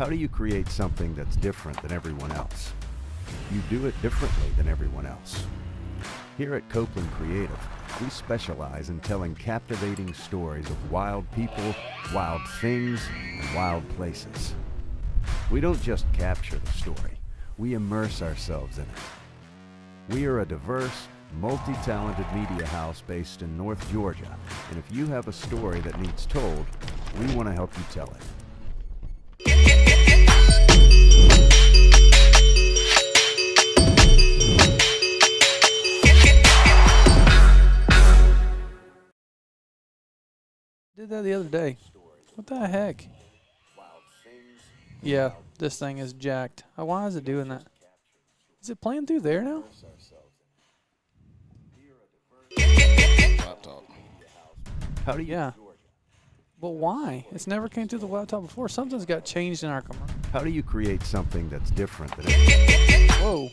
How do you create something that's different than everyone else? You do it differently than everyone else. Here at Copeland Creative, we specialize in telling captivating stories of wild people, wild things, and wild places. We don't just capture the story, we immerse ourselves in it. We are a diverse, multi-talented media house based in North Georgia, and if you have a story that needs told, we want to help you tell it. Did that the other day. What the heck? Yeah, this thing is jacked. Oh, why is it doing that? Is it playing through there now? Laptop. How do you? Yeah. But why? It's never came through the laptop before. Something's got changed in our commercial. How do you create something that's different than Whoa.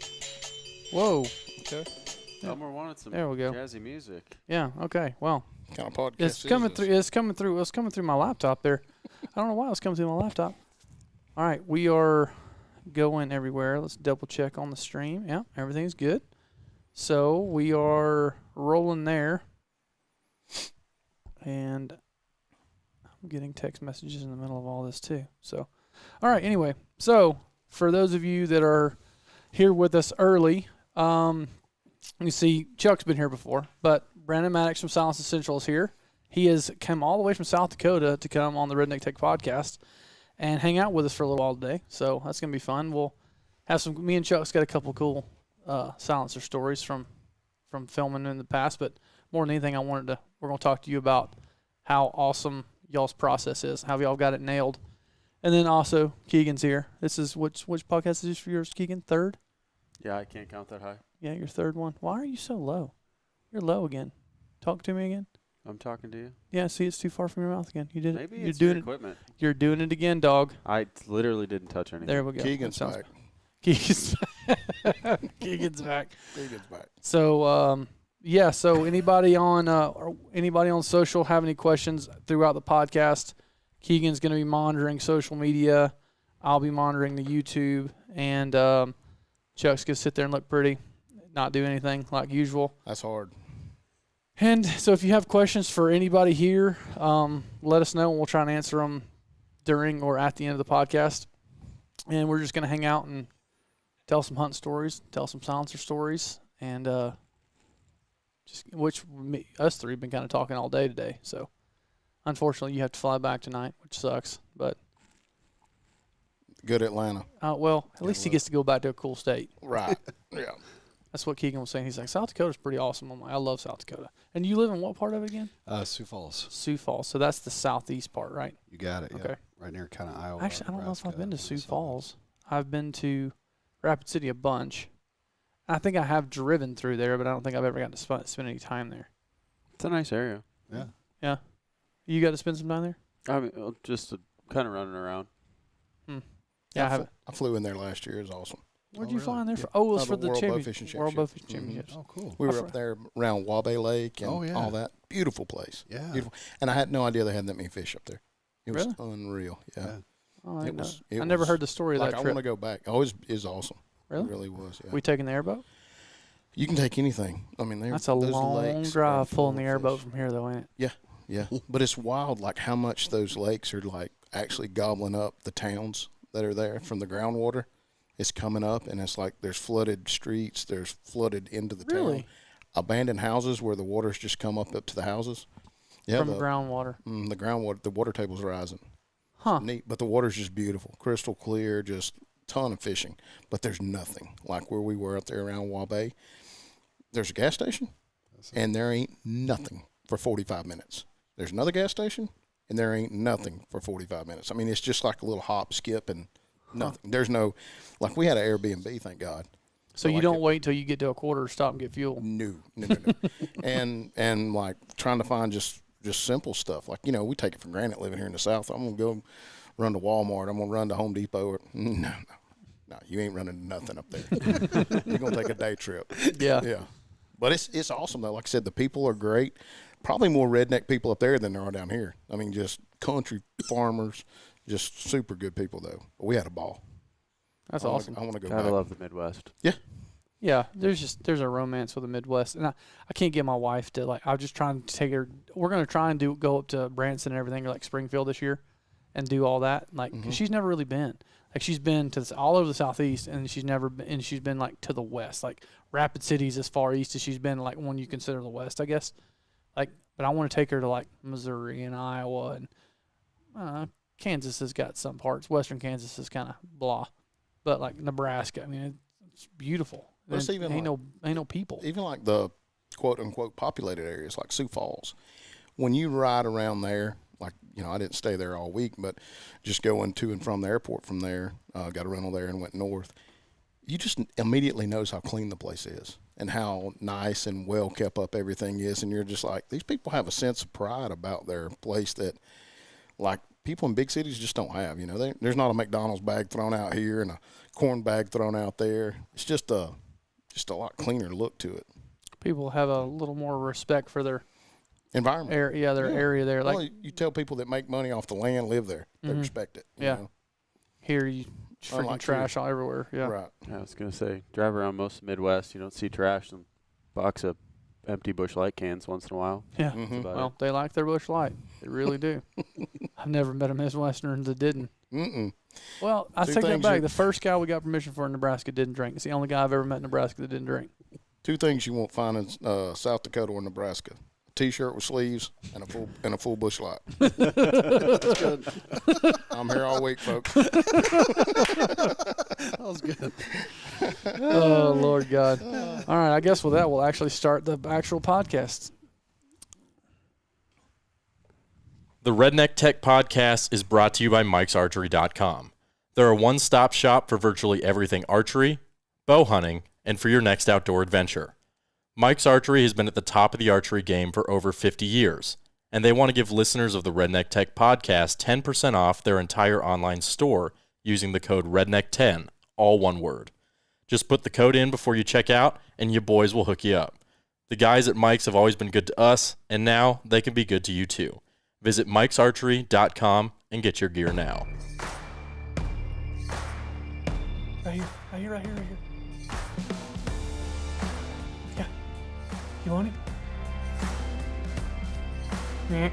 Whoa. Okay. Belmore wanted some There we go. jazzy music. Yeah, okay. Well, What kind of podcast it's is coming this? through. It's coming through. It's coming through my laptop there. I don't know why it's coming through my laptop. All right, we are going everywhere. Let's double check on the stream. Yeah, everything's good. So we are rolling there, and I'm getting text messages in the middle of all this too. So, all right. Anyway, so for those of you that are here with us early, you see Chuck's been here before, but Brandon Maddox from Silence Essential is here. He has come all the way from South Dakota to come on the Redneck Tech podcast and hang out with us for a little while today. So that's going to be fun. We'll have some, me and Chuck's got a couple of cool silencer stories from filming in the past, but more than anything, we're going to talk to you about how awesome y'all's process is, how y'all got it nailed. And then also Keegan's here. This is, which podcast is this for yours, Keegan? Third? Yeah, I can't count that high. Yeah, your third one. Why are you so low? You're low again. Talk to me again. I'm talking to you. Yeah, see, it's too far from your mouth again. You did it. Maybe You're it's doing your it. equipment. You're doing it again, dog. I literally didn't touch anything. There we go. Keegan's That sounds- back. Keegan's back. Keegan's back. Keegan's back. So, yeah. So, anybody on social have any questions throughout the podcast? Keegan's going to be monitoring social media. I'll be monitoring the YouTube, and Chuck's going to sit there and look pretty, not do anything like usual. That's hard. And so if you have questions for anybody here, let us know, and we'll try and answer them during or at the end of the podcast. And we're just going to hang out and tell some hunt stories, tell some silencer stories, and us three have been kind of talking all day today. So unfortunately, you have to fly back tonight, which sucks. But Good Atlanta. well, at least he gets to go back to a cool state. Right. Yeah. That's what Keegan was saying. He's like, South Dakota's pretty awesome. I'm like, I love South Dakota. And you live in what part of it again? Sioux Falls. Sioux Falls. So that's the southeast part, right? You got it. Okay. Yeah. Right near kind of Iowa. Actually, I don't know if I've Nebraska, been to Sioux Minnesota. Falls. I've been to Rapid City a bunch. I think I have driven through there, but I don't think I've ever gotten to spend any time there. It's a nice area. Yeah. Yeah. You got to spend some time there? I mean, just kind of running around. Yeah, I I, haven't. I flew in there last year. It was awesome. Where'd Oh, you really? fly in there for? Oh, it was Oh, for the the World Bow champion- Fishing World Bow Championships. Fishing Championships. Oh, cool. We I were fr- up there around Wabae Lake and Oh, yeah. all that. Beautiful place. Yeah. Beautiful. And I had no idea they had that many fish up there. It was Really? unreal. Yeah. Yeah. Oh, I, It didn't know. was- it I never was heard the story of Like, that I trip. want to go back. Oh, it was awesome. Really? It really was. Yeah. We taking the airboat? You can take anything. I mean, That's a those long lakes are drive full pulling the of airboat fish. from here, though, ain't it? Yeah, but it's wild, like how much those lakes are like actually gobbling up the towns that are there from the groundwater. It's coming up, and it's like there's flooded streets. There's flooded into the Really? town. Abandoned houses where the water's just come up to the houses. Yeah, From groundwater. the groundwater, the water table's rising. Huh. Neat, but the water's just beautiful, crystal clear, just ton of fishing. But there's nothing like where we were up there around Wabae. There's a gas station, and there ain't nothing for 45 minutes. There's another gas station, and there ain't nothing for 45 minutes. I mean, it's just like a little hop, skip, and nothing. There's no, like we had an Airbnb, thank God. So you like don't it- wait until you get to a quarter to stop and get fuel. No. and like trying to find just simple stuff. Like, we take it for granted living here in the South. I'm going to go run to Walmart. I'm going to run to Home Depot. Or, no, you ain't running nothing up there. You're going to take a day trip. Yeah. Yeah. But it's awesome, though. Like I said, the people are great. Probably more redneck people up there than there are down here. I mean, just country farmers, Just super good people, though. We had a ball. That's I wanna- awesome. I want to go Gotta back. love the Midwest. Yeah, there's a romance with the Midwest, and I can't get my wife to like. I'm just trying to take her. We're gonna try and go up to Branson and everything, or like Springfield this year, and do all that. Like, 'cause she's never really been. Like, she's been to all over the Southeast, and she's never been. And she's been like to the West, like Rapid City's as far east as she's been. Like, when you consider the West, I guess. Like, but I want to take her to like Missouri and Iowa, and Kansas has got some parts. Western Kansas is kind of blah, but like Nebraska, I mean, it's beautiful. But it's And even ain't no people. Even like the quote unquote populated areas like Sioux Falls. When you ride around there, like, I didn't stay there all week, but just going to and from the airport from there, got a rental there and went north. You just immediately knows how clean the place is and how nice and well kept up everything is. And you're just like, these people have a sense of pride about their place that, like, people in big cities just don't have. There's not a McDonald's bag thrown out here and a corn bag thrown out there. It's just a lot cleaner look to it. People have a little more respect for their Environment. area, area there. Like, Well, you tell people that make money off the land live there. They respect it. you Yeah. know? here, you freaking Unlike trash all everywhere. Yeah. Right. I was gonna say, drive around most of the Midwest, you don't see trash and box of empty Busch Light cans once in a while. Yeah. Mhm. That's about Well, they like their Busch Light. They really do. I've never met a Midwesterner that didn't. Mm-mm. Well, I Two take that things back. you- The first guy we got permission for in Nebraska didn't drink. It's the only guy I've ever met in Nebraska that didn't drink. Two things you won't find in South Dakota or Nebraska: a T-shirt with sleeves and a full Busch Light. That's good. I'm here all week, folks. That was good. Oh, Lord God. All right, I guess with that, we'll actually start the actual podcast. The Redneck Tech Podcast is brought to you by Mike'sArchery.com. They're a one-stop shop for virtually everything archery, bow hunting, and for your next outdoor adventure. Mike's Archery has been at the top of the archery game for over 50 years, and they want to give listeners of the Redneck Tech Podcast 10% off their entire online store using the code REDNECK10, all one word. Just put the code in before you check out, and your boys will hook you up. The guys at Mike's have always been good to us, and now they can be good to you too. Visit Mike'sArchery.com and get your gear now. Right here, right here, right here, right here. Yeah. You want it? Yeah.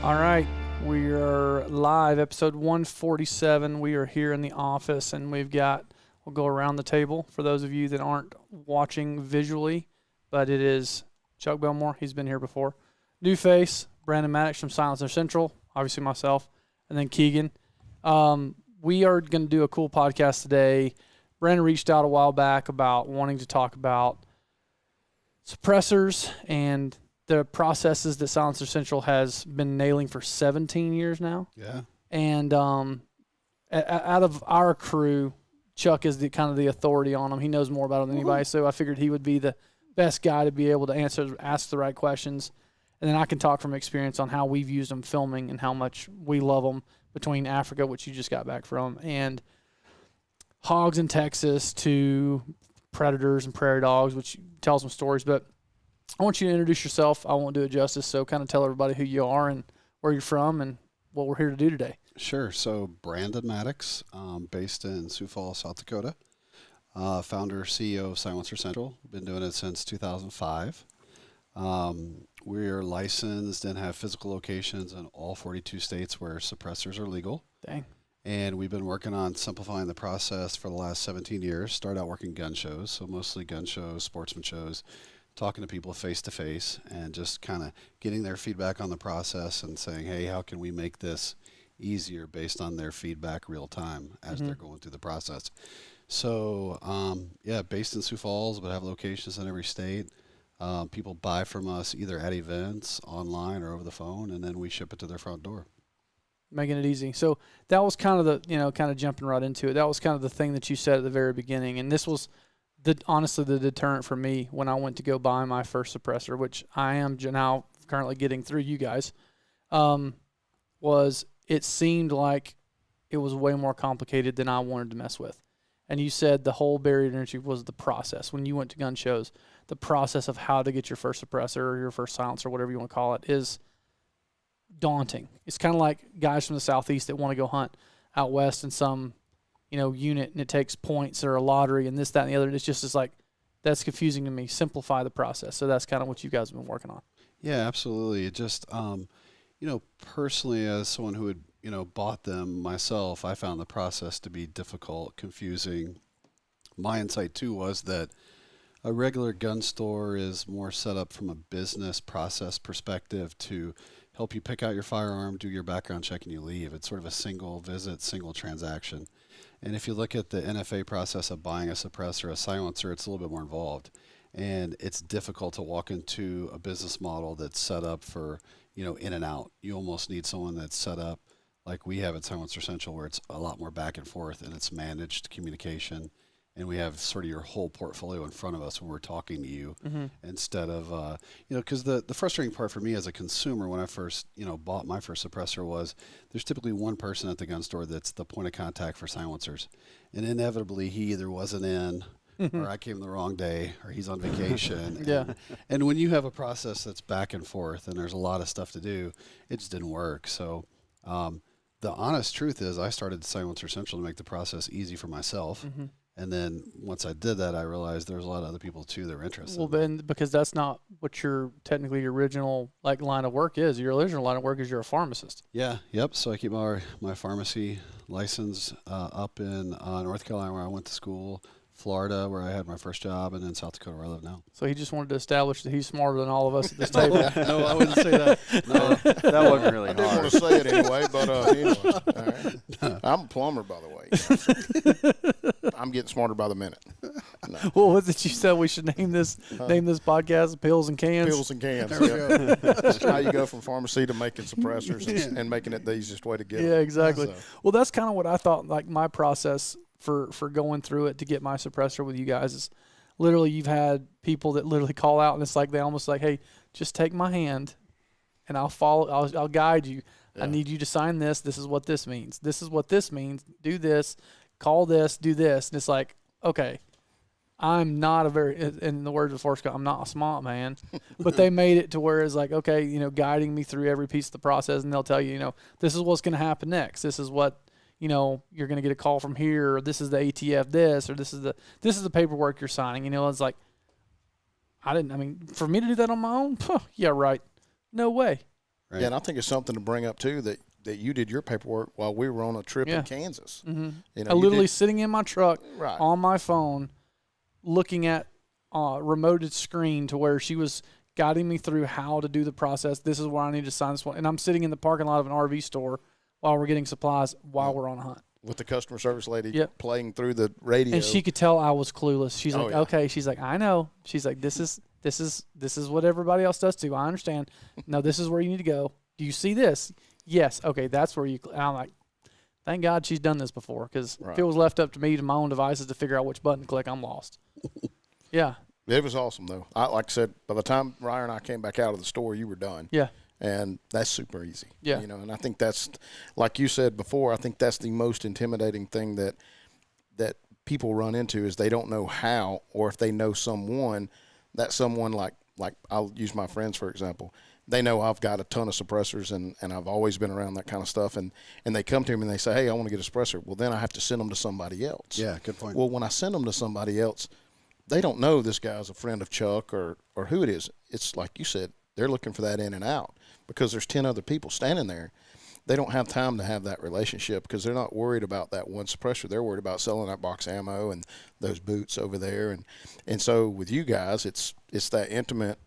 All right, we are live, episode 147. We are here in the office, and we'll go around the table for those of you that aren't watching visually, but it is Chuck Belmore. He's been here before. New face, Brandon Maddox from Silencer Central, obviously myself, and then Keegan. We are going to do a cool podcast today. Brandon reached out a while back about wanting to talk about suppressors and the processes that Silencer Central has been nailing for 17 years now. Yeah. And out of our crew, Chuck is the kind of the authority on them. He knows more about it than anybody, so I figured he would be the best guy to be able to ask the right questions. And then I can talk from experience on how we've used them filming and how much we love them between Africa, which you just got back from, and hogs in Texas to predators and prairie dogs, which tells some stories. But I want you to introduce yourself. I won't do it justice, so kind of tell everybody who you are and where you're from and what we're here to do today. Sure. So Brandon Maddox, based in Sioux Falls, South Dakota. Founder, CEO of Silencer Central. Been doing it since 2005. We're licensed and have physical locations in all 42 states where suppressors are legal. Dang. And we've been working on simplifying the process for the last 17 years. Started out working gun shows, so mostly gun shows, sportsman shows, talking to people face to face and just kind of getting their feedback on the process and saying, hey, how can we make this easier based on their feedback real time as they're going through the process. So, based in Sioux Falls, but have locations in every state. People buy from us either at events, online, or over the phone, and then we ship it to their front door. Making it easy. So that was kind of kind of jumping right into it. That was kind of the thing that you said at the very beginning. And this was honestly the deterrent for me when I went to go buy my first suppressor, which I am now currently getting through you guys, was it seemed like it was way more complicated than I wanted to mess with. And you said the whole barrier to entry was the process. When you went to gun shows, the process of how to get your first suppressor or your first silencer, whatever you want to call it, is daunting. It's kind of like guys from the Southeast that want to go hunt out west in some, unit, and it takes points or a lottery and this, that, and the other. And it's like, that's confusing to me. Simplify the process. So that's kind of what you guys have been working on. Yeah, absolutely. It just, personally, as someone who had, bought them myself, I found the process to be difficult, confusing. My insight, too, was that a regular gun store is more set up from a business process perspective to help you pick out your firearm, do your background check, and you leave. It's sort of a single visit, single transaction. And if you look at the NFA process of buying a suppressor, a silencer, it's a little bit more involved. And it's difficult to walk into a business model that's set up for, in and out. You almost need someone that's set up like we have at Silencer Central, where it's a lot more back and forth and it's managed communication. And we have sort of your whole portfolio in front of us when we're talking to you, instead of, because the frustrating part for me as a consumer when I first, bought my first suppressor was there's typically one person at the gun store that's the point of contact for silencers. And inevitably he either wasn't in or I came the wrong day or he's on vacation. And when you have a process that's back and forth and there's a lot of stuff to do, it just didn't work. So the honest truth is I started Silencer Central to make the process easy for myself. And then once I did that, I realized there was a lot of other people too that were interested. Well, then because that's not what your technically your original line of work is. Your original line of work is you're a pharmacist. Yeah. Yep. So I keep my pharmacy license up in North Carolina, where I went to school, Florida, where I had my first job, and then South Dakota, where I live now. So he just wanted to establish that he's smarter than all of us at this table. No, I wouldn't say that. No, that wasn't really I hard. didn't want to say it anyway, but anyway. All right. I'm a plumber, by the way. I'm getting smarter by the minute. No. What was it you said we should name this podcast? Pills and Cans? Pills and cans. Yep. That's how you go from pharmacy to making suppressors and making it the easiest way to get them. Yeah, exactly. So. Well, that's kind of what I thought, like my process for going through it to get my suppressor with you guys is literally you've had people that literally call out and it's like they almost like, hey, just take my hand and I'll follow, I'll guide you. Yeah. I need you to sign this. This is what this means. This is what this means. Do this, call this, do this. And it's like, okay, I'm not in the words of Forrest Gump, I'm not a smart man, but they made it to where it's like, okay, guiding me through every piece of the process, and they'll tell you, this is what's going to happen next. This is what, you're going to get a call from here, or this is the ATF this, or this is the paperwork you're signing. It's like, for me to do that on my own, yeah, right. No way. Right. Yeah, and I think it's something to bring up too that you did your paperwork while we were on a trip in Kansas. Mm-hmm. I literally sitting in my truck on my phone, looking at a remoted screen to where she was guiding me through how to do the process. This is where I need to sign this one, and I'm sitting in the parking lot of an RV store while we're getting supplies while we're on a hunt. With the customer service lady playing through the radio, and she could tell I was clueless. She's like, "Okay," she's like, "I know." She's like, "This is what everybody else does too. I understand. No, this is where you need to go. Do you see this? Yes. Okay, that's where you." And I'm like, thank God she's done this before, because if it was left up to me to my own devices to figure out which button to click, I'm lost. Yeah. It was awesome though. Like I said, by the time Ryan and I came back out of the store, you were done. Yeah. And that's super easy. Yeah. And I think that's, like you said before, I think that's the most intimidating thing that people run into is they don't know how, or if they know someone, that someone like I'll use my friends for example. They know I've got a ton of suppressors and I've always been around that kind of stuff. And they come to me and they say, hey, I want to get a suppressor. Well, then I have to send them to somebody else. Yeah, good point. Well, when I send them to somebody else, they don't know this guy's a friend of Chuck or who it is. It's like you said, they're looking for that in and out because there's 10 other people standing there. They don't have time to have that relationship because they're not worried about that one suppressor. They're worried about selling that box of ammo and those boots over there. And so with you guys, it's that intimate.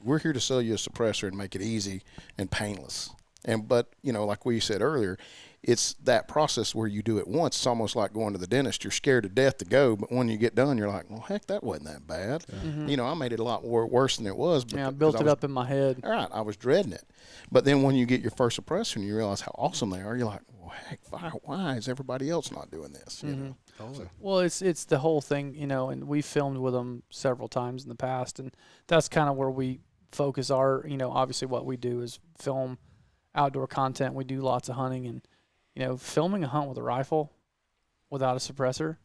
We're here to sell you a suppressor and make it easy and painless. But like we said earlier, it's that process where you do it once. It's almost like going to the dentist. You're scared to death to go, but when you get done, you're like, well, heck, that wasn't that bad. Yeah. Mm-hmm. I made it a lot worse than it was. I built it up in my head. All right, I was dreading it. But then when you get your first suppressor and you realize how awesome they are, you're like, well, heck, why is everybody else not doing this? Mm-hmm. So. Well, it's the whole thing, and we filmed with them several times in the past, and that's kind of where we focus our, obviously what we do is film outdoor content. We do lots of hunting, and filming a hunt with a rifle without a suppressor,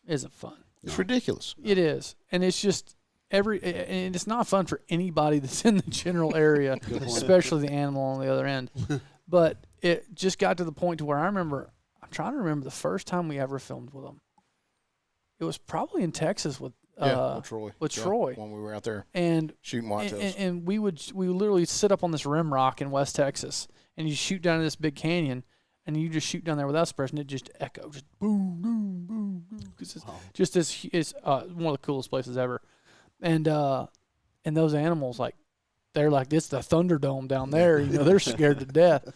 isn't fun. It's ridiculous. It is, and it's just and it's not fun for anybody that's in the general area, especially the animal on the other end. But it just got to the point to where I'm trying to remember the first time we ever filmed with them. It was probably in Texas with Troy. Troy when we were out there and shooting whitetails. And we would literally sit up on this rim rock in West Texas, and you shoot down in this big canyon, and you just shoot down there without suppression. It just echoes, just boom, boom, boom, boom. Cause it's just it's one of the coolest places ever. And those animals, like, they're like, it's the Thunderdome down there. You know, they're scared to death.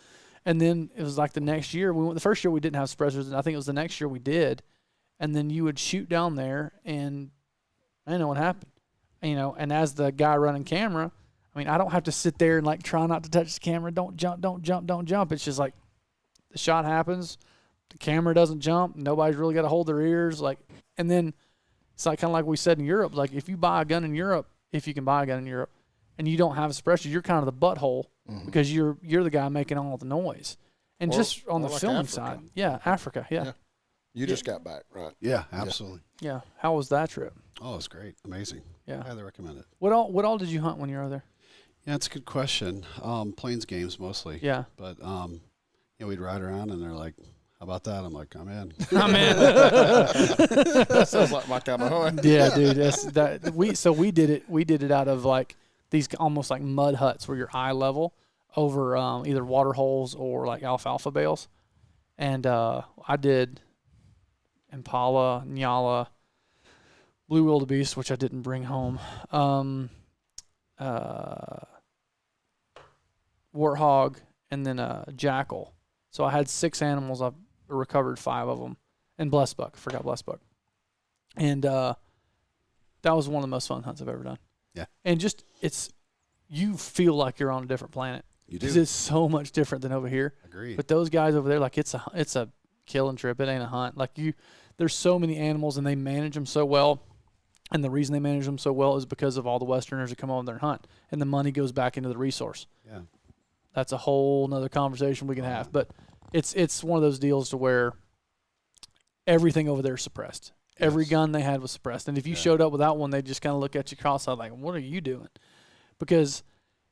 And then it was like the next year the first year we didn't have suppressors, and I think it was the next year we did. And then you would shoot down there, and I didn't know what happened. You know, and as the guy running camera, I mean, I don't have to sit there and like try not to touch the camera. Don't jump, don't jump, don't jump. It's just like the shot happens, the camera doesn't jump, nobody's really got to hold their ears, like, and then it's like kind of like we said in Europe, like if you buy a gun in Europe, if you can buy a gun in Europe, and you don't have a suppressor, you're kind of the butthole because you're the guy making all the noise. And just on the like filming Africa. side, Africa, Yeah. You just got back, right? Yeah, absolutely. Yeah. How was that trip? Oh, it's great. Amazing. Yeah. Highly recommend it. What all did you hunt when you were there? Yeah, it's a good question. Plains games mostly. Yeah. But, we'd ride around and they're like, how about that? I'm like, I'm in. I'm in. That sounds like my kind of hunt. Yeah, dude. We did it out of like these almost like mud huts where you're eye level over either water holes or like alfalfa bales. And I did impala, nyala, blue wildebeest, which I didn't bring home, warthog, and then a jackal. So I had 6 animals. I've recovered 5 of them, and blessbuck. Forgot blessbuck. And that was one of the most fun hunts I've ever done. Yeah. And just you feel like you're on a different planet. You do. Because it's so much different than over here. Agreed. But those guys over there, like it's a killing trip. It ain't a hunt. Like there's so many animals and they manage them so well. And the reason they manage them so well is because of all the Westerners that come over there and hunt. And the money goes back into the resource. Yeah. That's a whole nother conversation we can have. But it's one of those deals to where everything over there is suppressed. Yes. Every gun they had was suppressed. And if you showed up without one, they'd just kind of look at you cross-eyed like, what are you doing? Because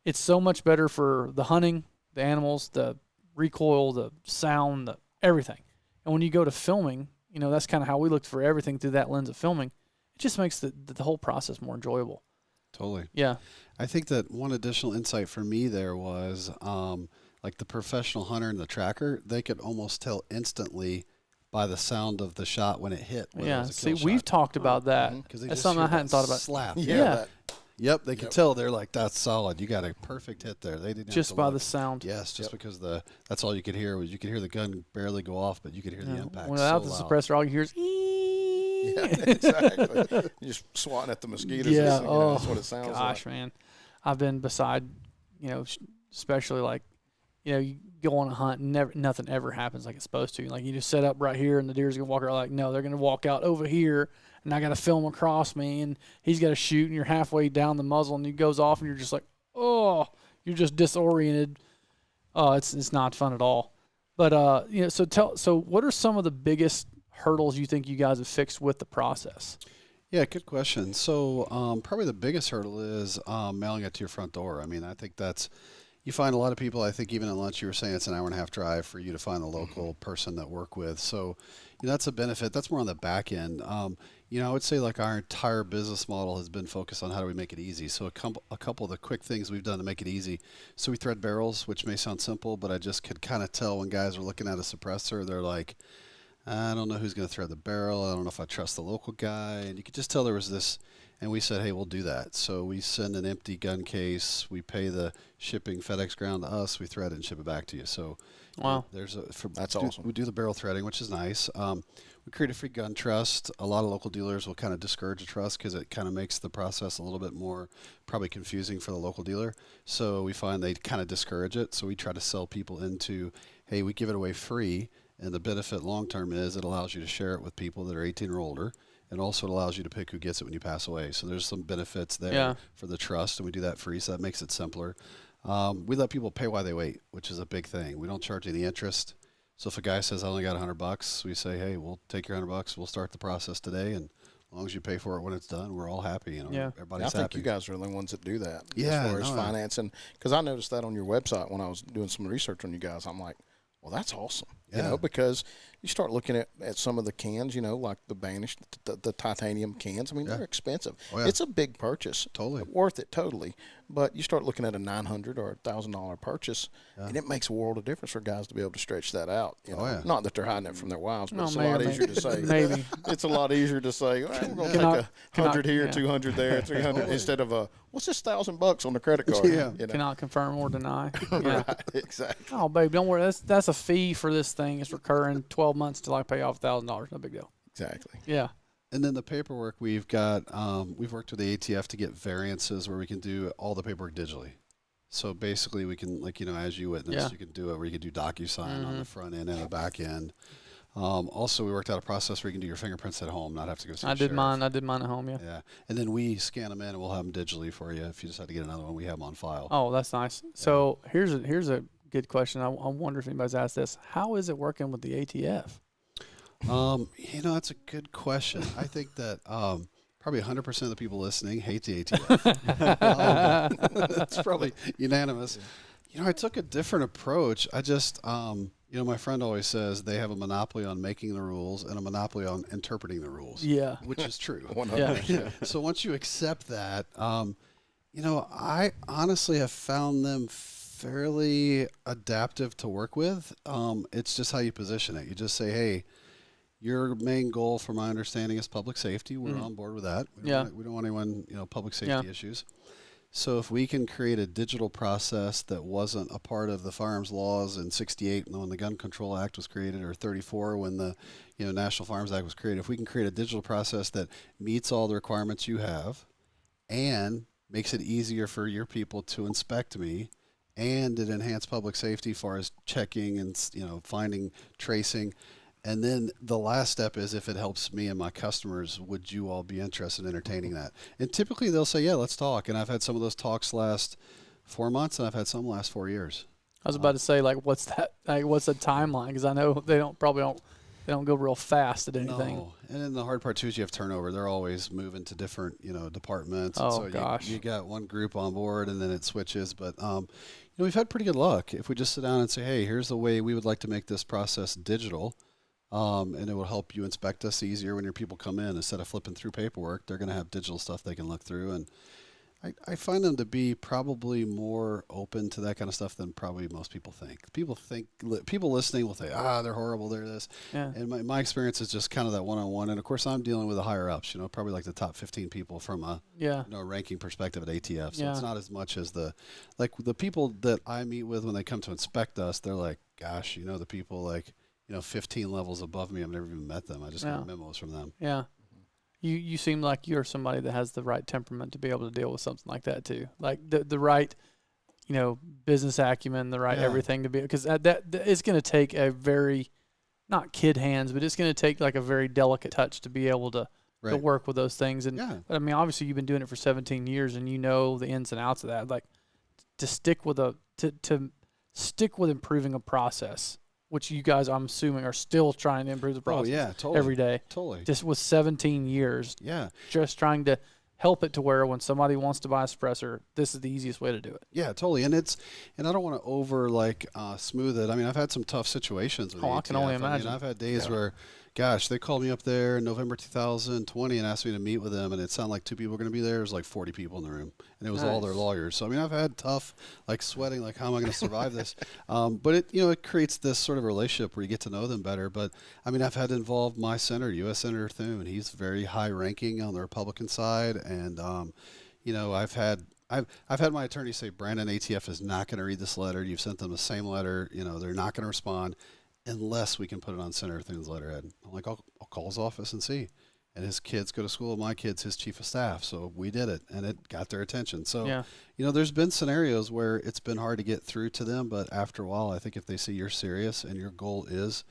it's so much better for the hunting, the animals, the recoil, the sound, the everything. And when you go to filming, you know, that's kind of how we looked for everything through that lens of filming. It just makes the whole process more enjoyable. Totally. Yeah. I think that one additional insight for me there was like the professional hunter and the tracker, they could almost tell instantly by the sound of the shot when it hit. Yeah. It was a See, kill we've shot. talked about that. That's something I hadn't thought about. Slap. Yeah. Yep, they could tell. They're like, that's solid. You got a perfect hit there. They didn't just have to by look. the sound. Yes, just because that's all you could hear was you could hear the gun barely go off, but you could hear the impact. Without so the loud. suppressor, all you hear is Yeah, exactly. You're just swatting at the mosquitoes. Yeah. That's what it sounds like. Gosh, man. I've been beside, you know, especially like, you know, you go on a hunt and nothing ever happens like it's supposed to. Like you just set up right here and the deer's going to walk out. Like, no, they're going to walk out over here and I got to film across me and he's got to shoot and you're halfway down the muzzle and he goes off and you're just like, oh, you're just disoriented. Oh, it's not fun at all. But, you know, so what are some of the biggest hurdles you think you guys have fixed with the process? Yeah, good question. So probably the biggest hurdle is mailing it to your front door. I mean, I think you find a lot of people, I think even at lunch you were saying it's an hour and a half drive for you to find a local person that work with. So, you know, that's a benefit. That's more on the back end. You know, I would say like our entire business model has been focused on how do we make it easy. So a couple of the quick things we've done to make it easy. So we thread barrels, which may sound simple, but I just could kind of tell when guys are looking at a suppressor, they're like, I don't know who's going to thread the barrel. I don't know if I trust the local guy. And you could just tell there was this, and we said, hey, we'll do that. So we send an empty gun case. We pay the shipping FedEx ground to us. We thread it and ship it back to you. So wow, that's awesome. We do the barrel threading, which is nice. We create a free gun trust. A lot of local dealers will kind of discourage a trust because it kind of makes the process a little bit more probably confusing for the local dealer. So we find they kind of discourage it. So we try to sell people into, hey, we give it away free. And the benefit long-term is it allows you to share it with people that are 18 or older. And also it allows you to pick who gets it when you pass away. So there's some benefits there for the trust, and we do that free, so that makes it simpler. We let people pay while they wait, which is a big thing. We don't charge any interest. So if a guy says I only got $100, we say, hey, we'll take your $100. We'll start the process today, and as long as you pay for it when it's done, we're all happy. Yeah. Everybody's I think happy. you guys are the ones that do that. Yeah, as far as no, financing, because I noticed that on your website when I was doing some research on you guys. I'm like, well, that's awesome. You Yeah. know, because you start looking at some of the cans, you know, like the banished, the titanium cans. I mean, Yeah. they're expensive. Oh, yeah. It's a big purchase. Totally. Worth it, totally. But you start looking at a $900 or $1,000 purchase, Yeah. and it makes a world of difference for guys to be able to stretch that out. You know? Oh, yeah. Not that they're hiding it from their wives, but No, it's a may or lot may- easier to say. maybe. It's a lot easier to say, well, we're going to Cannot- take 100 here, yeah. 200 there, 300, instead of what's this $1,000 on the credit card? Yeah. You know? Cannot confirm or deny. Yeah. Right, exactly. Oh, babe, don't worry. That's a fee for this thing. It's recurring 12 months till I pay off $1,000. No big deal. Exactly. Yeah. And then the paperwork, we've got, we've worked with the ATF to get variances where we can do all the paperwork digitally. So basically we can, like, you know, as you witnessed, Yeah. you can do it where you can do DocuSign on the front end and the back end. Also, we worked out a process where you can do your fingerprints at home, not have to go see I the did sheriff. mine. I did mine at home. Yeah. Yeah. And then we scan them in and we'll have them digitally for you. If you decide to get another one, we have them on file. Oh, that's nice. So here's a good question. I wonder if anybody's asked this. How is it working with the ATF? You know, that's a good question. I think that probably 100% of the people listening hate the ATF. That's probably unanimous. You know, I took a different approach. I just, you know, my friend always says they have a monopoly on making the rules and a monopoly on interpreting the rules. Yeah. Which is true. 100%. So once you accept that, you know, I honestly have found them fairly adaptive to work with. It's just how you position it. You just say, hey, your main goal, from my understanding, is public safety. We're on board with that. We don't want anyone, you know, public safety issues. So if we can create a digital process that wasn't a part of the firearms laws in 68 when the Gun Control Act was created, or 34 when the, you know, National Firearms Act was created, if we can create a digital process that meets all the requirements you have and makes it easier for your people to inspect me, and it enhance public safety as far as checking and, you know, finding, tracing. And then the last step is, if it helps me and my customers, would you all be interested in entertaining that? And typically they'll say, yeah, let's talk. And I've had some of those talks last 4 months, and I've had some last 4 years. I was about to say, like, what's that? Like, what's the timeline? Because I know they don't go real fast at anything. No. And then the hard part too is you have turnover. They're always moving to different, you know, departments. Oh, and so gosh. You got one group on board and then it switches. But, you know, we've had pretty good luck. If we just sit down and say, hey, here's the way we would like to make this process digital, and it will help you inspect us easier when your people come in. Instead of flipping through paperwork, they're going to have digital stuff they can look through. And I find them to be probably more open to that kind of stuff than probably most people think. People listening will say, they're horrible, they're this. Yeah. And my experience is just kind of that one-on-one. And of course, I'm dealing with the higher ups, you know, probably like the top 15 people from a Yeah. you know, ranking perspective at ATF. So Yeah. it's not as much as the people that I meet with when they come to inspect us. They're like, gosh, you know, the people like, you know, 15 levels above me, I've never even met them. I just Yeah. got memos from them. Yeah. You seem like you're somebody that has the right temperament to be able to deal with something like that too. Like the right, you know, business acumen, the right Yeah. everything to be, because that it's going to take a very, not kid hands, but it's going to take like a very delicate touch to be able to Right. work with those things. And Yeah. but I mean, obviously you've been doing it for 17 years and you know the ins and outs of that. Like to stick with improving a process, which you guys, I'm assuming, are still trying to improve the Oh, process yeah, totally. every day. Totally. Just with 17 years, Yeah. just trying to help it to where when somebody wants to buy a suppressor, this is the easiest way to do it. Yeah, totally. And I don't want to over smooth it. I mean, I've had some tough situations with Oh, the I can only ATF. I imagine. mean, I've had days where, gosh, they called me up there in November 2020 and asked me to meet with them, and it sounded like 2 people were going to be there. There was like 40 people in the room, and it was all their Nice. lawyers. So I mean, I've had tough, like sweating, like how am I going to survive this? But it creates this sort of relationship where you get to know them better. But I mean, I've had to involve my senator, U.S. Senator Thune. He's very high ranking on the Republican side, and I've had my attorney say, Brandon, ATF is not going to read this letter. You've sent them the same letter. You know, they're not going to respond unless we can put it on Senator Thune's letterhead. I'm like, I'll call his office and see. And his kids go to school with my kids, his chief of staff. So we did it, and it got their attention. So, Yeah. there's been scenarios where it's been hard to get through to them. But after a while, I think if they see you're serious and your goal is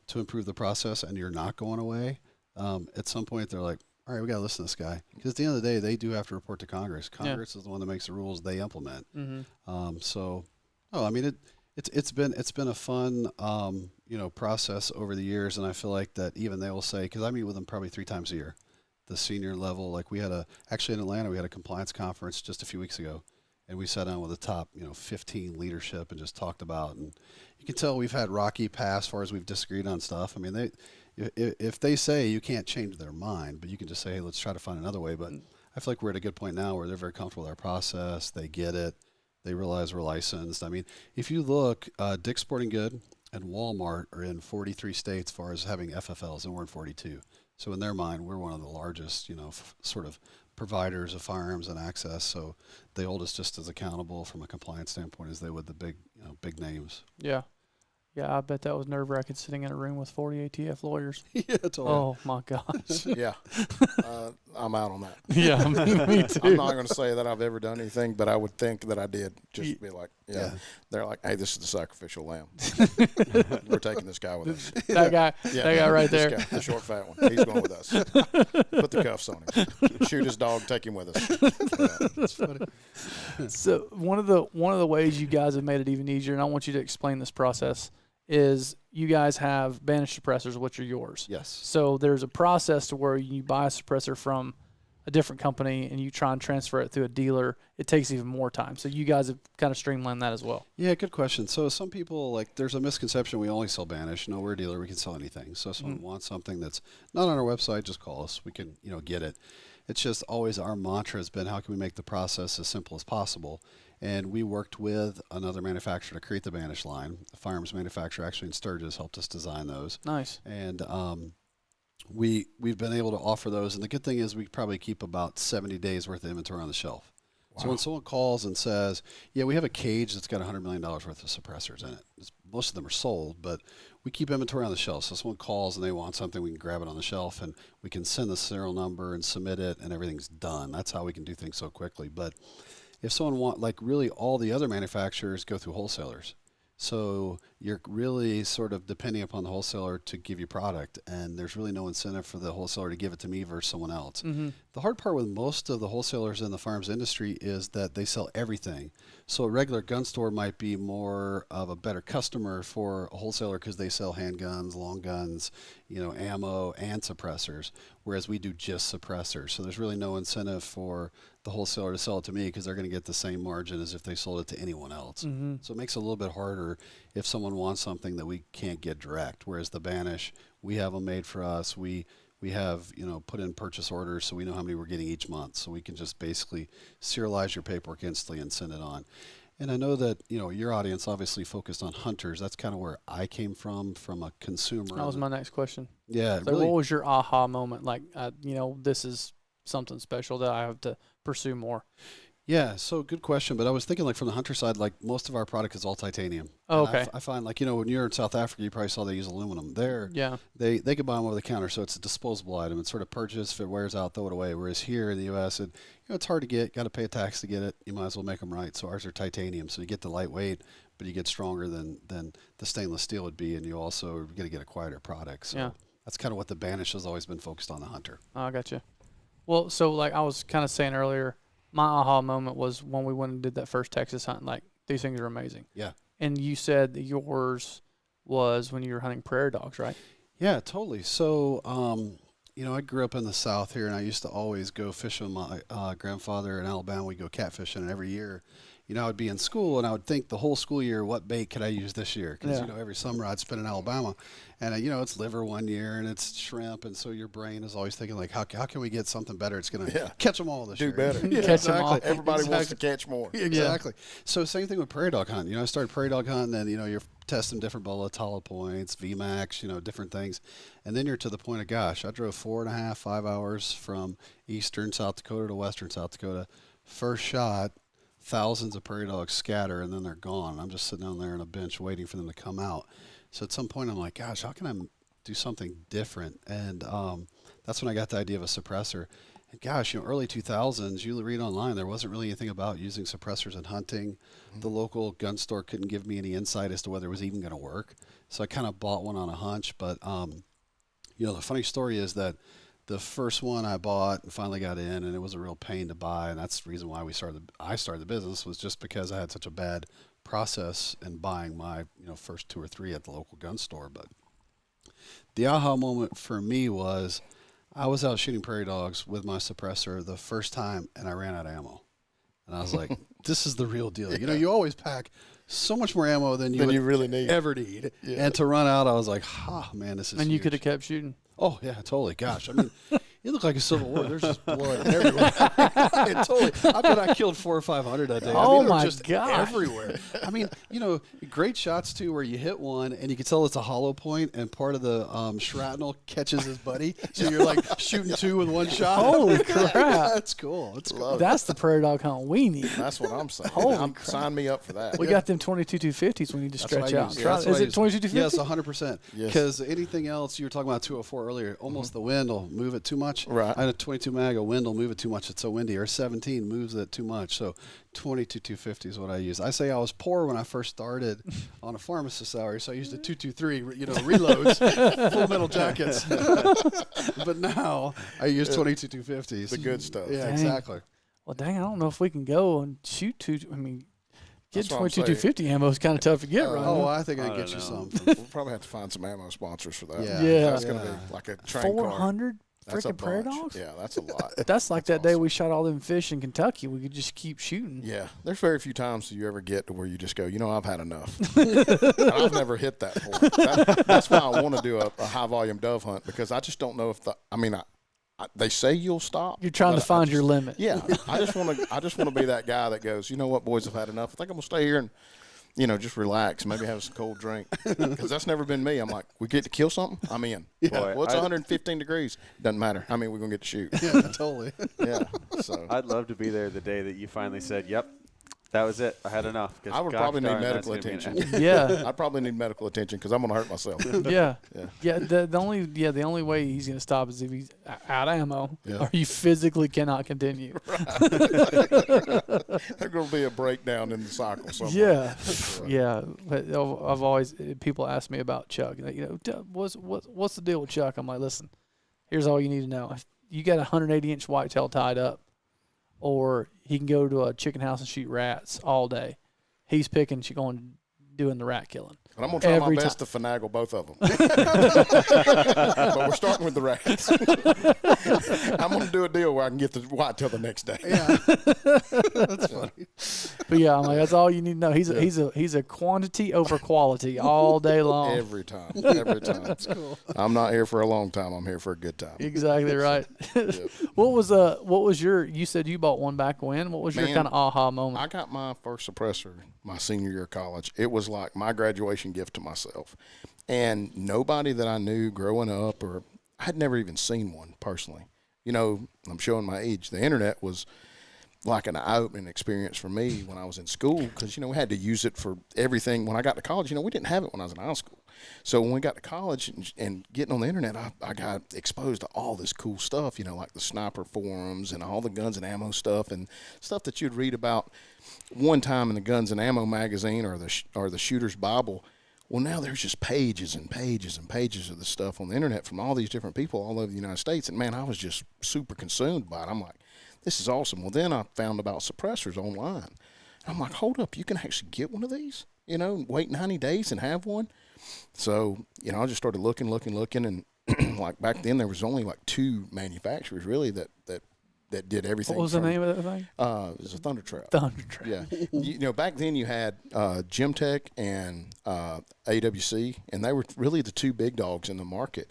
to improve the process and you're not going away, at some point they're like, all right, we got to listen to this guy. Because at the end of the day, they do have to report to Congress. Congress is the one that makes the rules they implement. Mm-hmm. It's been a fun process over the years, and I feel like that even they will say, because I meet with them probably 3 times a year, the senior level. Like we had actually in Atlanta, we had a compliance conference just a few weeks ago, and we sat down with the top 15 leadership and just talked about, and you can tell we've had rocky paths as far as we've disagreed on stuff. I mean, if they say you can't change their mind, but you can just say, hey, let's try to find another way. But I feel like we're at a good point now where they're very comfortable with our process. They get it. They realize we're licensed. I mean, if you look, Dick's Sporting Good and Walmart are in 43 states as far as having FFLs, and we're in 42. So in their mind, we're one of the largest, sort of providers of firearms and access. So they hold us just as accountable from a compliance standpoint as they would the big names. Yeah. Yeah, I bet that was nerve-wracking sitting in a room with 40 ATF lawyers. Yeah, totally. Oh, my gosh. Yeah. I'm out on that. Yeah, me too. I'm not going to say that I've ever done anything, but I would think that I did. Just be like, yeah. They're like, hey, this is the sacrificial lamb. We're taking this guy with us. That guy right there. This guy, the short, fat one. He's going with us. Put the cuffs on him. Shoot his dog. Take him with us. Yeah. That's funny. So one of the ways you guys have made it even easier, and I want you to explain this process, is you guys have banished suppressors, which are yours. Yes. So there's a process to where you buy a suppressor from a different company and you try and transfer it through a dealer. It takes even more time. So you guys have kind of streamlined that as well. Yeah, good question. So some people, there's a misconception we only sell Banish. No, we're a dealer. We can sell anything. So if someone wants something that's not on our website, just call us. We can, get it. It's just always our mantra has been, how can we make the process as simple as possible? And we worked with another manufacturer to create the Banish line. The firearms manufacturer actually in Sturgis helped us design those. Nice. And we've been able to offer those. And the good thing is we probably keep about 70 days worth of inventory on the shelf. Wow. So when someone calls and says, yeah, we have a cage that's got $100 million worth of suppressors in it. Most of them are sold, but we keep inventory on the shelf. So someone calls and they want something, we can grab it on the shelf and we can send the serial number and submit it and everything's done. That's how we can do things so quickly. But if someone really all the other manufacturers go through wholesalers. So you're really sort of depending upon the wholesaler to give you product, and there's really no incentive for the wholesaler to give it to me versus someone else. Mm-hmm. The hard part with most of the wholesalers in the firearms industry is that they sell everything. So a regular gun store might be more of a better customer for a wholesaler because they sell handguns, long guns, ammo, and suppressors, whereas we do just suppressors. So there's really no incentive for the wholesaler to sell it to me because they're going to get the same margin as if they sold it to anyone else. Mm-hmm. So it makes it a little bit harder if someone wants something that we can't get direct, whereas the Banish, we have them made for us. We have, put in purchase orders so we know how many we're getting each month. So we can just basically serialize your paperwork instantly and send it on. And I know that, your audience obviously focused on hunters. That's kind of where I came from a consumer. That was my next question. Yeah. So what was your aha moment? Like, this is something special that I have to pursue more. Yeah, so good question. But I was thinking, from the hunter side, most of our product is all titanium. Oh, okay. I find, when you're in South Africa, you probably saw they use aluminum. Yeah. They could buy them over the counter, so it's a disposable item. It's sort of purchase. If it wears out, throw it away. Whereas here in the U.S., it's hard to get. Got to pay a tax to get it. You might as well make them right. So ours are titanium, so you get the lightweight, but you get stronger than the stainless steel would be, and you also are going to get a quieter product. So that's kind of what the Banish has always been focused on, the hunter. Oh, I got you. Well, so I was kind of saying earlier, my aha moment was when we went and did that first Texas hunt. These things are amazing. Yeah. And you said that yours was when you were hunting prairie dogs, right? Yeah, totally. So, I grew up in the South here, and I used to always go fishing with my grandfather in Alabama. We'd go catfishing, and every year, I would be in school, and I would think the whole school year, what bait could I use this year? Because, every summer I'd spend in Alabama, and, it's liver one year, and it's shrimp, and so your brain is always thinking, how can we get something better? It's going to catch them all this year. Do better. Yeah, catch them all. Everybody wants to catch more. Exactly. So same thing with prairie dog hunting. I started prairie dog hunting, and, you're testing different bullet, hollow points, VMAX, different things. And then you're to the point of, gosh, I drove 4.5, 5 hours from eastern South Dakota to western South Dakota. First shot, thousands of prairie dogs scatter, and then they're gone. I'm just sitting down there on a bench waiting for them to come out. So at some point I'm like, gosh, how can I do something different? And that's when I got the idea of a suppressor. And gosh, early 2000s, you read online, there wasn't really anything about using suppressors in hunting. Mm-hmm. The local gun store couldn't give me any insight as to whether it was even going to work. So I kind of bought one on a hunch. But, the funny story is that the first one I bought and finally got in, and it was a real pain to buy. And that's the reason why I started the business, was just because I had such a bad process and buying my first 2 or 3 at the local gun store. But the aha moment for me was I was out shooting prairie dogs with my suppressor the first time, and I ran out of ammo. And I was like, this is the real deal. You always pack so much more ammo than you really need. ever need. Yeah. And to run out, I was like, man, this is And you huge. could have kept shooting. Oh, yeah, totally. Gosh, I mean, it looked like a civil war. There's just blood everywhere. Totally. I bet I killed 400 or 500 that day. Oh, they were my just gosh. everywhere. I mean, great shots, too, where you hit one, and you can tell it's a hollow point, and part of the shrapnel catches his buddy. So you're like shooting 2 with 1 shot. Holy crap. That's cool. That's cool. That's the prairie dog hunt we need. That's what I'm saying. Holy crap. Sign me up for that. We got them 22-250s we need to That's what stretch I out. use. and Yeah, try. that's what Is I it use. 22-250? Yes, 100%. Yes. Because anything else, you were talking about 204 earlier, almost the wind will move it too much. Right. I had a 22 mag, a wind will move it too much. It's so windy. Or 17 moves it too much. So 22-250 is what I use. I say I was poor when I first started on a pharmacist salary, so I used a 223, reloads, full metal jackets. But now I use 22-250s. The good stuff. Yeah, Dang. exactly. Well, dang, I don't know if we can go and shoot getting That's what I'm 22-250 ammo is kind of tough to get right Oh, now. I think I I can get don't you know. some. We'll probably have to find some ammo sponsors for that. Yeah. Yeah. That's going to be like a train car. 400 That's a freaking prairie bunch. dogs? Yeah, that's a lot. That's like That's that day awesome. we shot all them fish in Kentucky. We could just keep shooting. Yeah, there's very few times that you ever get to where you just go, I've had enough. And I've never hit that point. That's why I want to do a high volume dove hunt, because I just don't know if they say you'll stop. You're trying to but I find your just- limit. Yeah, I just want to be that guy that goes, you know what, boys, I've had enough. I think I'm gonna stay here and just relax, maybe have some cold drink, because that's never been me. I'm like, we get to kill something, I'm in. Boy, Well, it's 115 degrees, doesn't matter. I mean, we're gonna get to shoot. Yeah, totally. Yeah, so I'd love to be there the day that you finally said, "Yep, that was it. I had enough." 'cause I would gosh probably need darn, that's medical gonna be an attention. epic- Yeah. I'd probably need medical attention because I'm gonna hurt myself. Yeah. Yeah. Yeah. The only way he's gonna stop is if he's out of ammo, Yeah. or you physically cannot continue. There's going to be a breakdown in the cycle somewhere. Yeah. Yeah. But I've always people ask me about Chuck. Like, what's the deal with Chuck? I'm like, listen, here's all you need to know. If you got a 180-inch whitetail tied up, or he can go to a chicken house and shoot rats all day, he's picking, doing the rat killing. And I'm going to try Every my best to finagle both of them. But we're starting with the rats. I'm going to do a deal where I can get the whitetail the next day. Yeah. That's funny. But yeah, I'm like, that's all you need to know. He's a quantity over quality all day long. Every time. Every time. That's cool. I'm not here for a long time. I'm here for a good time. Exactly right. What was your? You said you bought one back when? What was your Man, kind of aha moment? I got my first suppressor my senior year of college. It was like my graduation gift to myself. And nobody that I knew growing up, or I had never even seen one personally. I'm showing my age. The internet was like an eye-opening experience for me when I was in school, because, we had to use it for everything. When I got to college, we didn't have it when I was in high school. So when we got to college and getting on the internet, I got exposed to all this cool stuff, like the sniper forums and all the guns and ammo stuff and stuff that you'd read about one time in the Guns and Ammo magazine or the Shooter's Bible. Well, now there's just pages and pages and pages of this stuff on the internet from all these different people all over the United States. And, man, I was just super consumed by it. I'm like, this is awesome. Well, then I found about suppressors online. I'm like, hold up, you can actually get one of these? Wait 90 days and have one? So, I just started looking, and like back then there was only like 2 manufacturers really that did everything. What was the name of that thing? It was a Thunder Trap. Thunder Trap. Yeah. Back then you had Gemtech and AWC, and they were really the 2 big dogs in the market.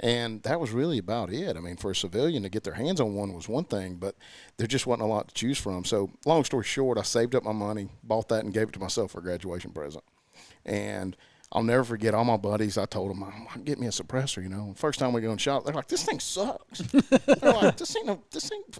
And that was really about it. I mean, for a civilian to get their hands on one was one thing, but there just wasn't a lot to choose from. So long story short, I saved up my money, bought that, and gave it to myself for a graduation present. And I'll never forget all my buddies. I told them, get me a suppressor, First time we go and shot, they're like, this thing sucks. They're like, this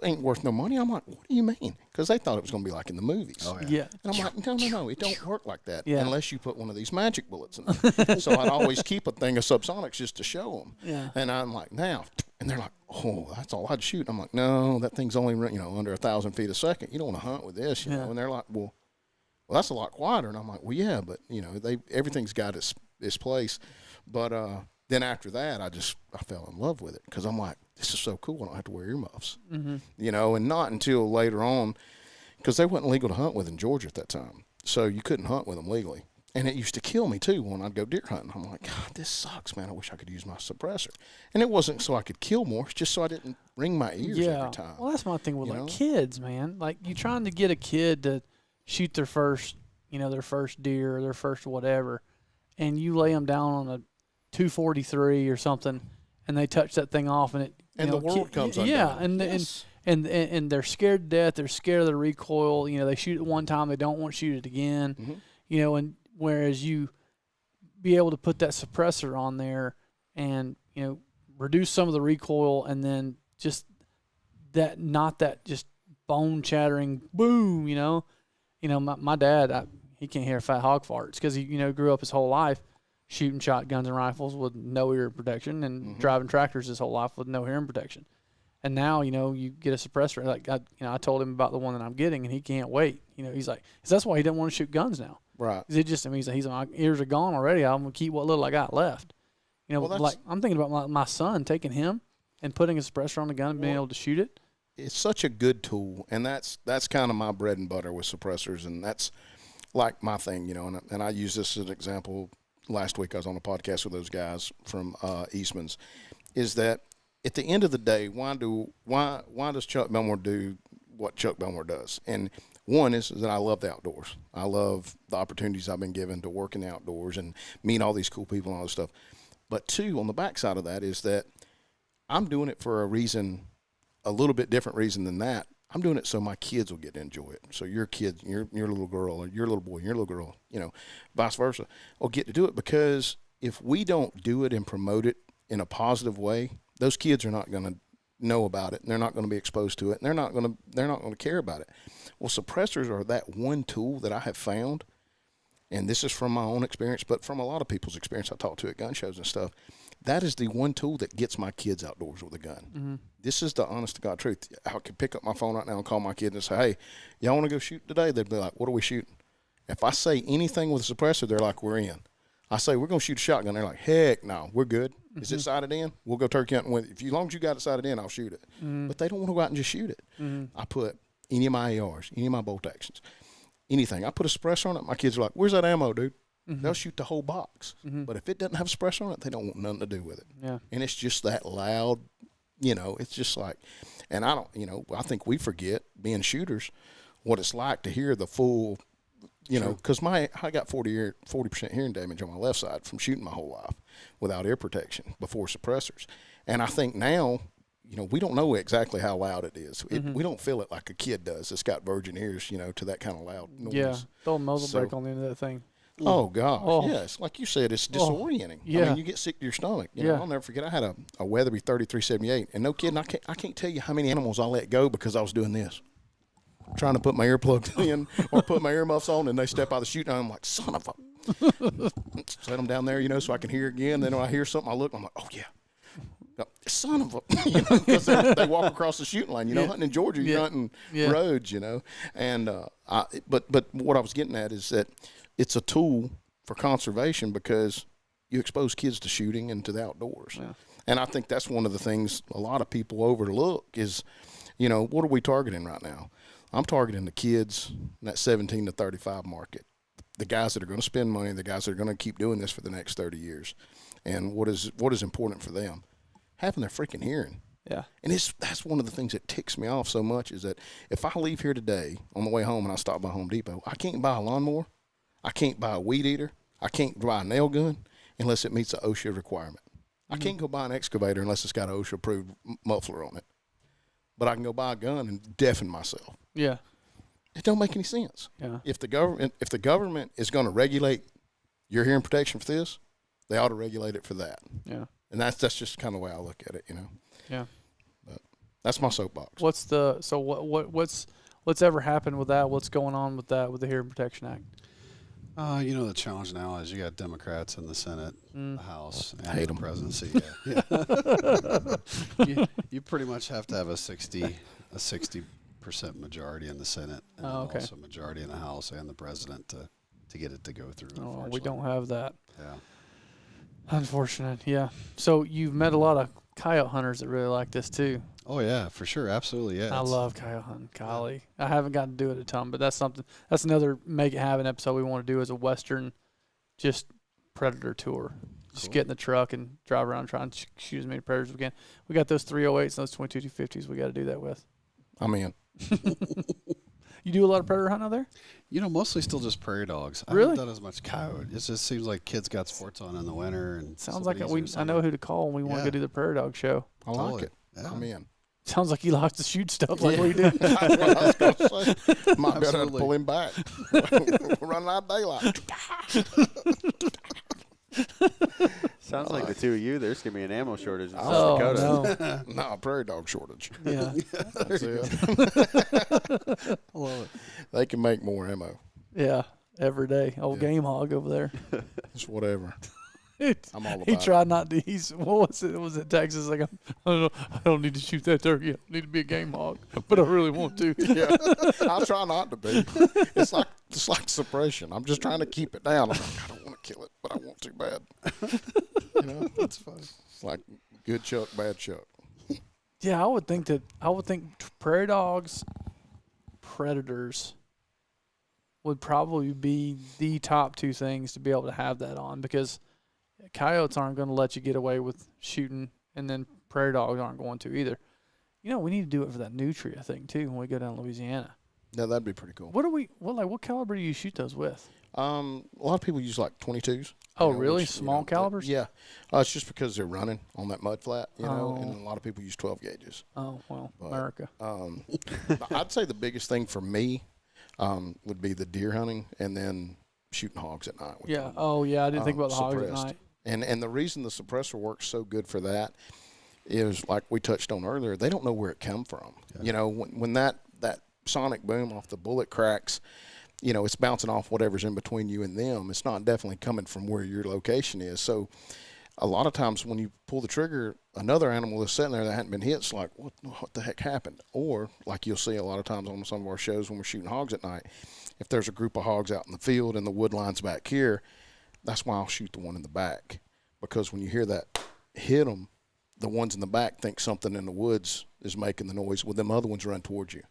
ain't worth no money. I'm like, what do you mean? Because they thought it was going to be like in the movies. Oh, yeah. Yeah. And I'm like, no, it don't work like that Yeah. unless you put one of these magic bullets in there. So I'd always keep a thing of subsonics just to show them. Yeah. And I'm like, now, and they're like, oh, that's all I'd shoot. I'm like, no, that thing's only, under 1,000 feet a second. You don't want to hunt with this, you know. And they're like, well, that's a lot quieter. And I'm like, well, yeah, but, everything's got its place. But then after that, I fell in love with it because I'm like, this is so cool. I don't have to wear earmuffs, and not until later on, because they wasn't legal to hunt with in Georgia at that time. So you couldn't hunt with them legally. And it used to kill me, too, when I'd go deer hunting. I'm like, God, this sucks, man. I wish I could use my suppressor. And it wasn't so I could kill more. It's just so I didn't ring my ears every time. Well, that's my thing with, You like, know? kids, man. Like, you trying to get a kid to shoot their first, their first deer or their first whatever, and you lay them down on a 243 or something, and they touch that thing off, and And the world comes undone. Yeah, Yes. and they're scared to death. They're scared of the recoil. They shoot it one time, they don't want to shoot it again. Mhm. And whereas you be able to put that suppressor on there and reduce some of the recoil, and then just not that just bone chattering boom. My dad, he can't hear fat hog farts because he grew up his whole life shooting shotguns and rifles with no ear protection, and driving tractors his whole life with no hearing protection. And now, you get a suppressor. Like I told him about the one that I'm getting, and he can't wait. He's like, 'cause that's why he doesn't want to shoot guns now. Right. He's like, my ears are gone already. I'm gonna keep what little I got left. Well, Like I'm thinking about my son, taking him and putting a suppressor on the gun and being able to shoot it. It's such a good tool, and that's kind of my bread and butter with suppressors, and that's like my thing, and I use this as an example. Last week I was on a podcast with those guys from Eastman's, is that at the end of the day, why does Chuck Belmore do what Chuck Belmore does? And one is that I love the outdoors. I love the opportunities I've been given to work in the outdoors and meet all these cool people and all this stuff. But two, on the backside of that is that I'm doing it for a reason, a little bit different reason than that. I'm doing it so my kids will get to enjoy it. So your kids, your little girl, or your little boy, your little girl, vice versa, will get to do it, because if we don't do it and promote it in a positive way, those kids are not going to know about it, and they're not going to be exposed to it, and they're not going to care about it. Well, suppressors are that one tool that I have found, and this is from my own experience, but from a lot of people's experience I talk to at gun shows and stuff. That is the one tool that gets my kids outdoors with a gun. Mm-hmm. This is the honest to God truth. I could pick up my phone right now and call my kids and say, hey, y'all want to go shoot today? They'd be like, what are we shooting? If I say anything with a suppressor, they're like, we're in. I say, we're going to shoot a shotgun. They're like, heck no, we're good. Mm-hmm. Is it sighted in? We'll go turkey hunting with it. As long as you got it sighted in, I'll shoot it. Mm-hmm. But they don't want to go out and just shoot it. Mm-hmm. I put any of my ARs, any of my bolt actions, anything. I put a suppressor on it. My kids are like, where's that ammo, dude? Mm-hmm. They'll shoot the whole box. Mm-hmm. But if it doesn't have a suppressor on it, they don't want nothing to do with it. Yeah. And it's just that loud, it's just like, and I think we forget, being shooters, what it's like to hear the full, because I got 40% hearing damage on my left side from shooting my whole life without ear protection before suppressors. And I think now, we don't know exactly how loud it is. We don't feel it like a kid does that's got virgin ears, to that kind of loud noise. Yeah, throw a muzzle brake on the end of that thing. Oh, gosh, yes. Like you said, it's disorienting. Yeah. I mean, you get sick to your stomach. I'll never forget, I had a Weatherby 3378, and no kidding, I can't tell you how many animals I let go because I was doing this. Trying to put my earplugs in or put my earmuffs on, and they step out of the chute, and I'm like, son of a... Set them down there, so I can hear again. Then when I hear something, I look, I'm like, oh, yeah. Son of a... because they walk across the shooting line. Hunting in Georgia, you're hunting roads, And but what I was getting at is that it's a tool for conservation because you expose kids to shooting and to the outdoors. Yeah. And I think that's one of the things a lot of people overlook is, what are we targeting right now? I'm targeting the kids in that 17 to 35 market, the guys that are going to spend money, the guys that are going to keep doing this for the next 30 years. And what is important for them? Having their freaking hearing. Yeah. And that's one of the things that ticks me off so much is that if I leave here today on the way home and I stop by Home Depot, I can't buy a lawnmower. I can't buy a weed eater. I can't buy a nail gun unless it meets the OSHA requirement. Mm-hmm. I can't go buy an excavator unless it's got an OSHA-approved muffler on it. But I can go buy a gun and deafen myself. Yeah. It don't make any sense. Yeah. If the government is going to regulate your hearing protection for this, they ought to regulate it for that. Yeah. And that's just kind of the way I look at it, Yeah. But that's my soapbox. What's ever happened with that? What's going on with that with the Hearing Protection Act? The challenge now is you got Democrats in the Senate, the House, and the presidency. Yeah. you pretty much have to have a 60% majority in the Senate, and also a majority in the House and the president to get it to go through. Oh, we don't have that. Yeah. Unfortunate. Yeah. So you've met a lot of coyote hunters that really like this too. Oh yeah, for sure, absolutely. Yeah, I love coyote hunting, golly. I haven't gotten to do it a ton, but that's something. That's another make it happen episode we want to do as a Western, just predator tour. Just Cool. get in the truck and drive around trying to shoot as many predators as we can. We got those 308s and those 22-250s we got to do that with. I'm in. You do a lot of predator hunting out there? You know, mostly still just prairie dogs. I Really? haven't done as much coyote. It just seems like kids got sports on in the winter, and Sounds it's like a little we. easier I know summer. who to call when we want to Yeah. go do the prairie dog show. I like Totally. it. Yeah. I'm in. Sounds like he likes to shoot stuff like we do. That's what I was going to say. Might be able to Absolutely. pull him back. We're running out of daylight. Sounds like the two of you. There's gonna be an ammo shortage in South Oh Dakota. no! No, prairie dog shortage. Yeah, That's it. I love it. They can make more ammo. yeah. Every day, old Yeah. game hog over there. It's whatever. I'm all about He it. tried not to. He's what was it? Was it Texas? Like I don't need to shoot that turkey. I need to be a game hog, but I really want to. Yeah, I'll try not to be. It's like suppression. I'm just trying to keep it down. I'm like, I don't want to kill it, but I want to bad. You know, That's fun. it's like good chuck, bad chuck. Yeah, I would think prairie dogs, predators, would probably be the top two things to be able to have that on, because coyotes aren't going to let you get away with shooting, and then prairie dogs aren't going to either. You know, we need to do it for that nutria thing too when we go down to Louisiana. Yeah, that'd be pretty cool. What caliber do you shoot those with? A lot of people use like 22s. Oh, you know, really? which, you Small know, calibers? Yeah. It's just because they're running on that mud flat, you know, Oh. and a lot of people use 12 gauges. Oh, well, But, America. I'd say the biggest thing for me would be the deer hunting and then shooting hogs at night. with Yeah. them. Oh, yeah. I didn't think about the hogs at suppressed. night. And the reason the suppressor works so good for that is, like we touched on earlier, they don't know where it come from. Yeah. You know, when that sonic boom off the bullet cracks, you know, it's bouncing off whatever's in between you and them. It's not definitely coming from where your location is. So a lot of times when you pull the trigger, another animal is sitting there that hadn't been hit. It's like, what the heck happened? Or like you'll see a lot of times on some of our shows when we're shooting hogs at night, if there's a group of hogs out in the field and the wood line's back here, that's why I'll shoot the one in the back. Because when you hear that hit them, the ones in the back think something in the woods is making the noise. Well, them other ones run towards you.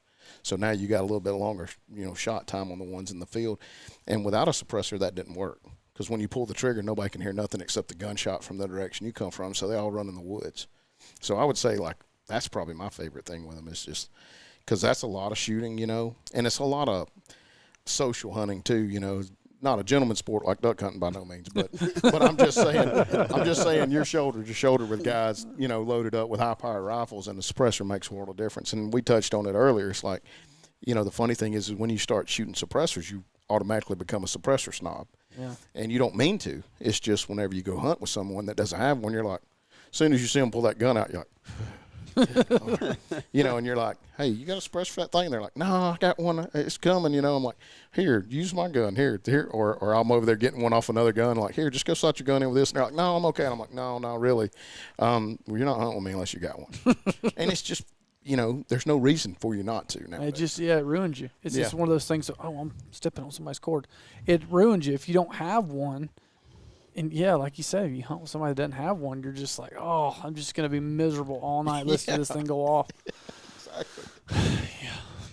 So now you got a little bit longer, you know, shot time on the ones in the field. And without a suppressor, that didn't work. Because when you pull the trigger, nobody can hear nothing except the gunshot from the direction you come from. So they all run in the woods. So I would say, like, that's probably my favorite thing with them, is just because that's a lot of shooting, you know, and it's a lot of social hunting too, you know. Not a gentleman's sport like duck hunting by no means, but I'm just saying you're shoulder to shoulder with guys, you know, loaded up with high power rifles, and the suppressor makes a world of difference. And we touched on it earlier. It's like, you know, the funny thing is when you start shooting suppressors, you automatically become a suppressor snob. Yeah. And you don't mean to. It's just whenever you go hunt with someone that doesn't have one, you're like, as soon as you see them pull that gun out, you're like, you know, and you're like, hey, you got a suppressor for that thing? And they're like, no, I got one. It's coming, you know. I'm like, here, use my gun. Here. Or I'm over there getting one off another gun. Like, here, just go slot your gun in with this. And they're like, no, I'm okay. And I'm like, no, really. Well, you're not hunting with me unless you got one. And it's just, you know, there's no reason for you not to now. It just, it ruins you. It's just Yeah. one of those things. That, oh, I'm stepping on somebody's cord. It ruins you if you don't have one. And yeah, like you said, if you hunt with somebody that doesn't have one, you're just like, oh, I'm just gonna be miserable all night listening to this thing go off. Exactly.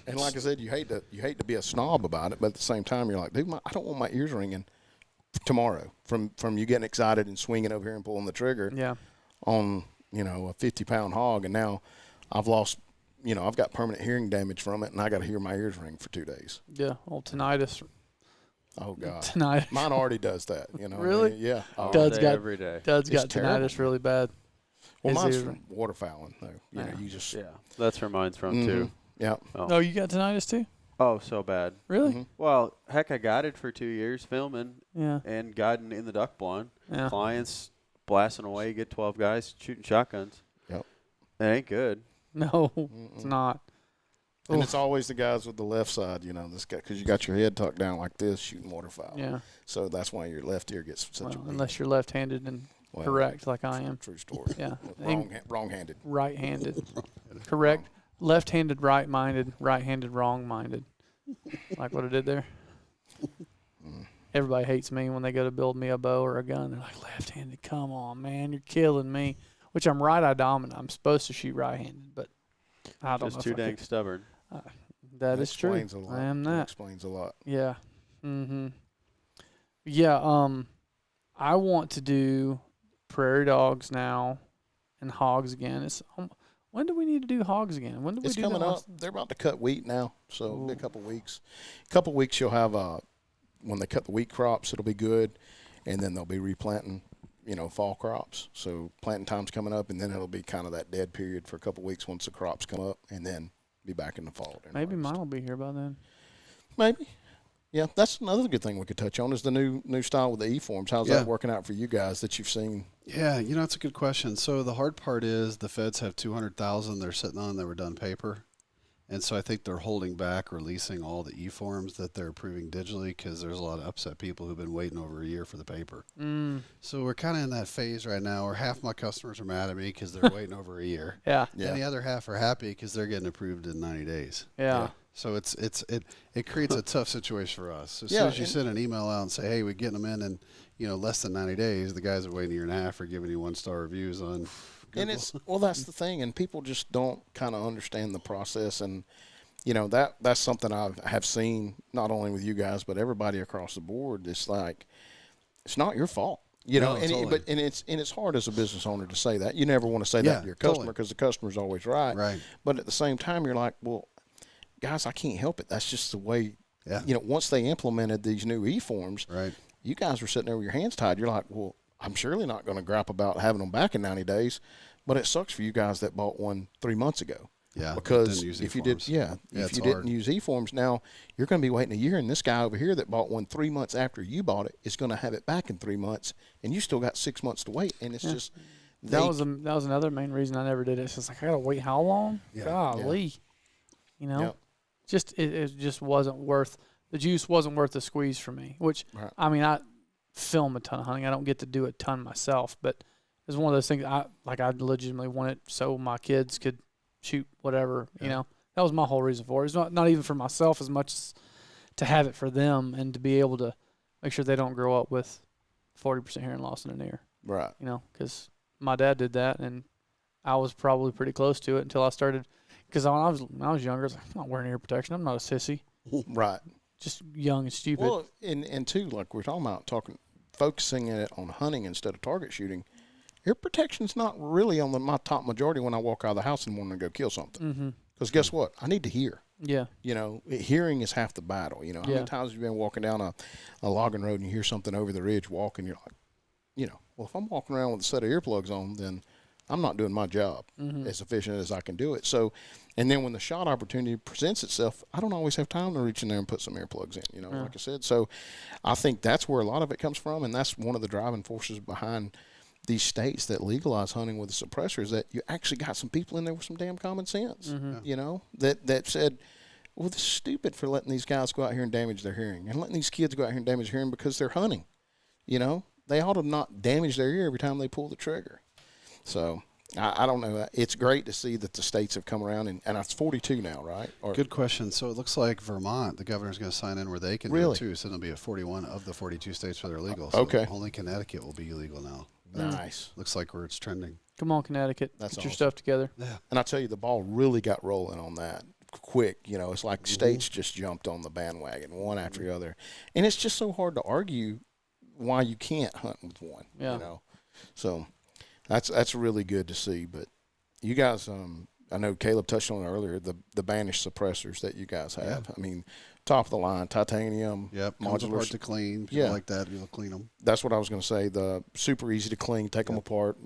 And like I said, you hate to be a snob about it, but at the same time, you're like, dude, I don't want my ears ringing tomorrow from you getting excited and swinging over here and pulling the trigger Yeah. on, you know, a 50-pound hog, and now I've lost, you know, I've got permanent hearing damage from it, and I got to hear my ears ring for 2 days. Yeah. Old tinnitus. Oh God, Tinnitus. mine already does that. You know, Really? I mean, yeah. All Dud's day, got- every day. Dud's It's got terrible. tinnitus really bad. Well, His mine's ears from waterfowling, though. You know, Yeah. you just Yeah, that's where mine's from Mhm. too. Yeah. Oh. No, you got tinnitus too? Oh, so bad. Really? Mhm. Well, heck, I guided for 2 years filming Yeah. and guiding in the duck blind. Yeah. Clients blasting away, get 12 guys shooting shotguns. Yep. It ain't good. No, it's not. And Oof. it's always the guys with the left side, you know, this guy, because you got your head tucked down like this shooting waterfowl. Yeah. So that's why your left ear gets such Well, a beat. unless you're left-handed and Well, correct, like I am. True story. Yeah. Wrong-handed. Right-handed. Correct. Left-handed, right-minded. Right-handed, wrong-minded. Like what I did there. Everybody hates me when they go to build me a bow or a gun. They're like, left-handed, come on, man, you're killing me. Which I'm right-eye dominant. I'm supposed to shoot right-handed, but I don't Just know. too if I dang could- stubborn. That is true. explains a lot. I am That that. explains a lot. Yeah. Yeah. I want to do prairie dogs now, and hogs again. It's when do we need to do hogs again? When do we It's do coming that up. last- They're about to cut wheat now, so it'll be a Ooh. couple weeks. Couple weeks you'll have when they cut the wheat crops, it'll be good, and then they'll be replanting, fall crops. So planting time's coming up, and then it'll be kind of that dead period for a couple weeks once the crops come up, and then be back in the fall. during Maybe harvest. mine will be here by then. Maybe. Yeah, that's another good thing we could touch on is the new style with the E-forms. How's Yeah. that working out for you guys that you've seen? Yeah, that's a good question. So the hard part is the feds have 200,000 they're sitting on that were done paper. And so I think they're holding back releasing all the e-forms that they're approving digitally because there's a lot of upset people who've been waiting over a year for the paper. So we're kind of in that phase right now where half my customers are mad at me because they're waiting over a year. Yeah. Yeah. And the other half are happy because they're getting approved in 90 days. Yeah. So it creates a tough situation for us. As Yeah, soon as you and- send an email out and say, hey, we're getting them in less than 90 days, the guys are waiting a year and a half for giving you 1-star reviews on Google. And that's the thing, and people just don't kind of understand the process, and that's something I have seen not only with you guys but everybody across the board. It's like it's not your fault, No, and totally. it's hard as a business owner to say that. You never want to say that Yeah, to your customer totally. because the customer's always right. Right. But at the same time, you're like, well, guys, I can't help it. That's just the way. Yeah. Once they implemented these new e-forms, Right. you guys were sitting there with your hands tied. You're like, well, I'm surely not going to gripe about having them back in 90 days, but it sucks for you guys that bought one 3 months ago. Yeah, Because didn't use if you e-forms. did, Yeah, if it's you hard. didn't use e-forms, now you're going to be waiting a year, and this guy over here that bought one 3 months after you bought it is going to have it back in 3 months, and you still got 6 months to wait, and it's just That was another main reason I never did it. It's just like I gotta wait how long? Yeah. Golly. Yep. It just wasn't worth the juice wasn't worth the squeeze for me. Which Right. I mean I film a ton of hunting. I don't get to do a ton myself, but it's one of those things I legitimately want it so my kids could shoot whatever, That was my whole reason for it. It's not even for myself as much as to have it for them and to be able to make sure they don't grow up with 40% hearing loss in an ear. right. Because my dad did that, and I was probably pretty close to it until I started. Because when I was younger, I was like, I'm not wearing ear protection. I'm not a sissy. Right. Just young and stupid. Well, and too, like we're talking about, focusing it on hunting instead of target shooting. Ear protection's not really on my top majority when I walk out of the house and want to go kill something. Because guess what? I need to hear. Yeah. Hearing is half the battle. How Yeah. many times have you been walking down a logging road and you hear something over the ridge walking, you're like, well, if I'm walking around with a set of earplugs on, then I'm not doing my job as efficient as I can do it. So, and then when the shot opportunity presents itself, I don't always have time to reach in there and put some earplugs in, like I said. So I think that's where a lot of it comes from, and that's one of the driving forces behind these states that legalize hunting with a suppressor is that you actually got some people in there with some damn common sense, that said, well, this is stupid for letting these guys go out here and damage their hearing and letting these kids go out here and damage their hearing because they're hunting. They ought to not damage their ear every time they pull the trigger. So I don't know. It's great to see that the states have come around, and it's 42 now, right? Or, Good question. So it looks like Vermont, the governor's going to sign in where they can do Really? it too. So it'll be a 41 of the 42 states where they're legal. So Okay. only Connecticut will be illegal now. Nice. Looks like where it's trending. Come on, Connecticut. That's Get your awesome. stuff together. Yeah. And I tell you, the ball really got rolling on that quick. It's like states just jumped on the bandwagon one after the other. And it's just so hard to argue why you can't hunt with one, Yeah. So that's really good to see. But you guys, I know Caleb touched on it earlier, the banished suppressors that you guys have. Yeah. I mean, top of the line, titanium, Yep. Comes modular. apart to clean. People Yeah. like that. You'll clean them. That's what I was going to say. The super easy to clean, take them apart.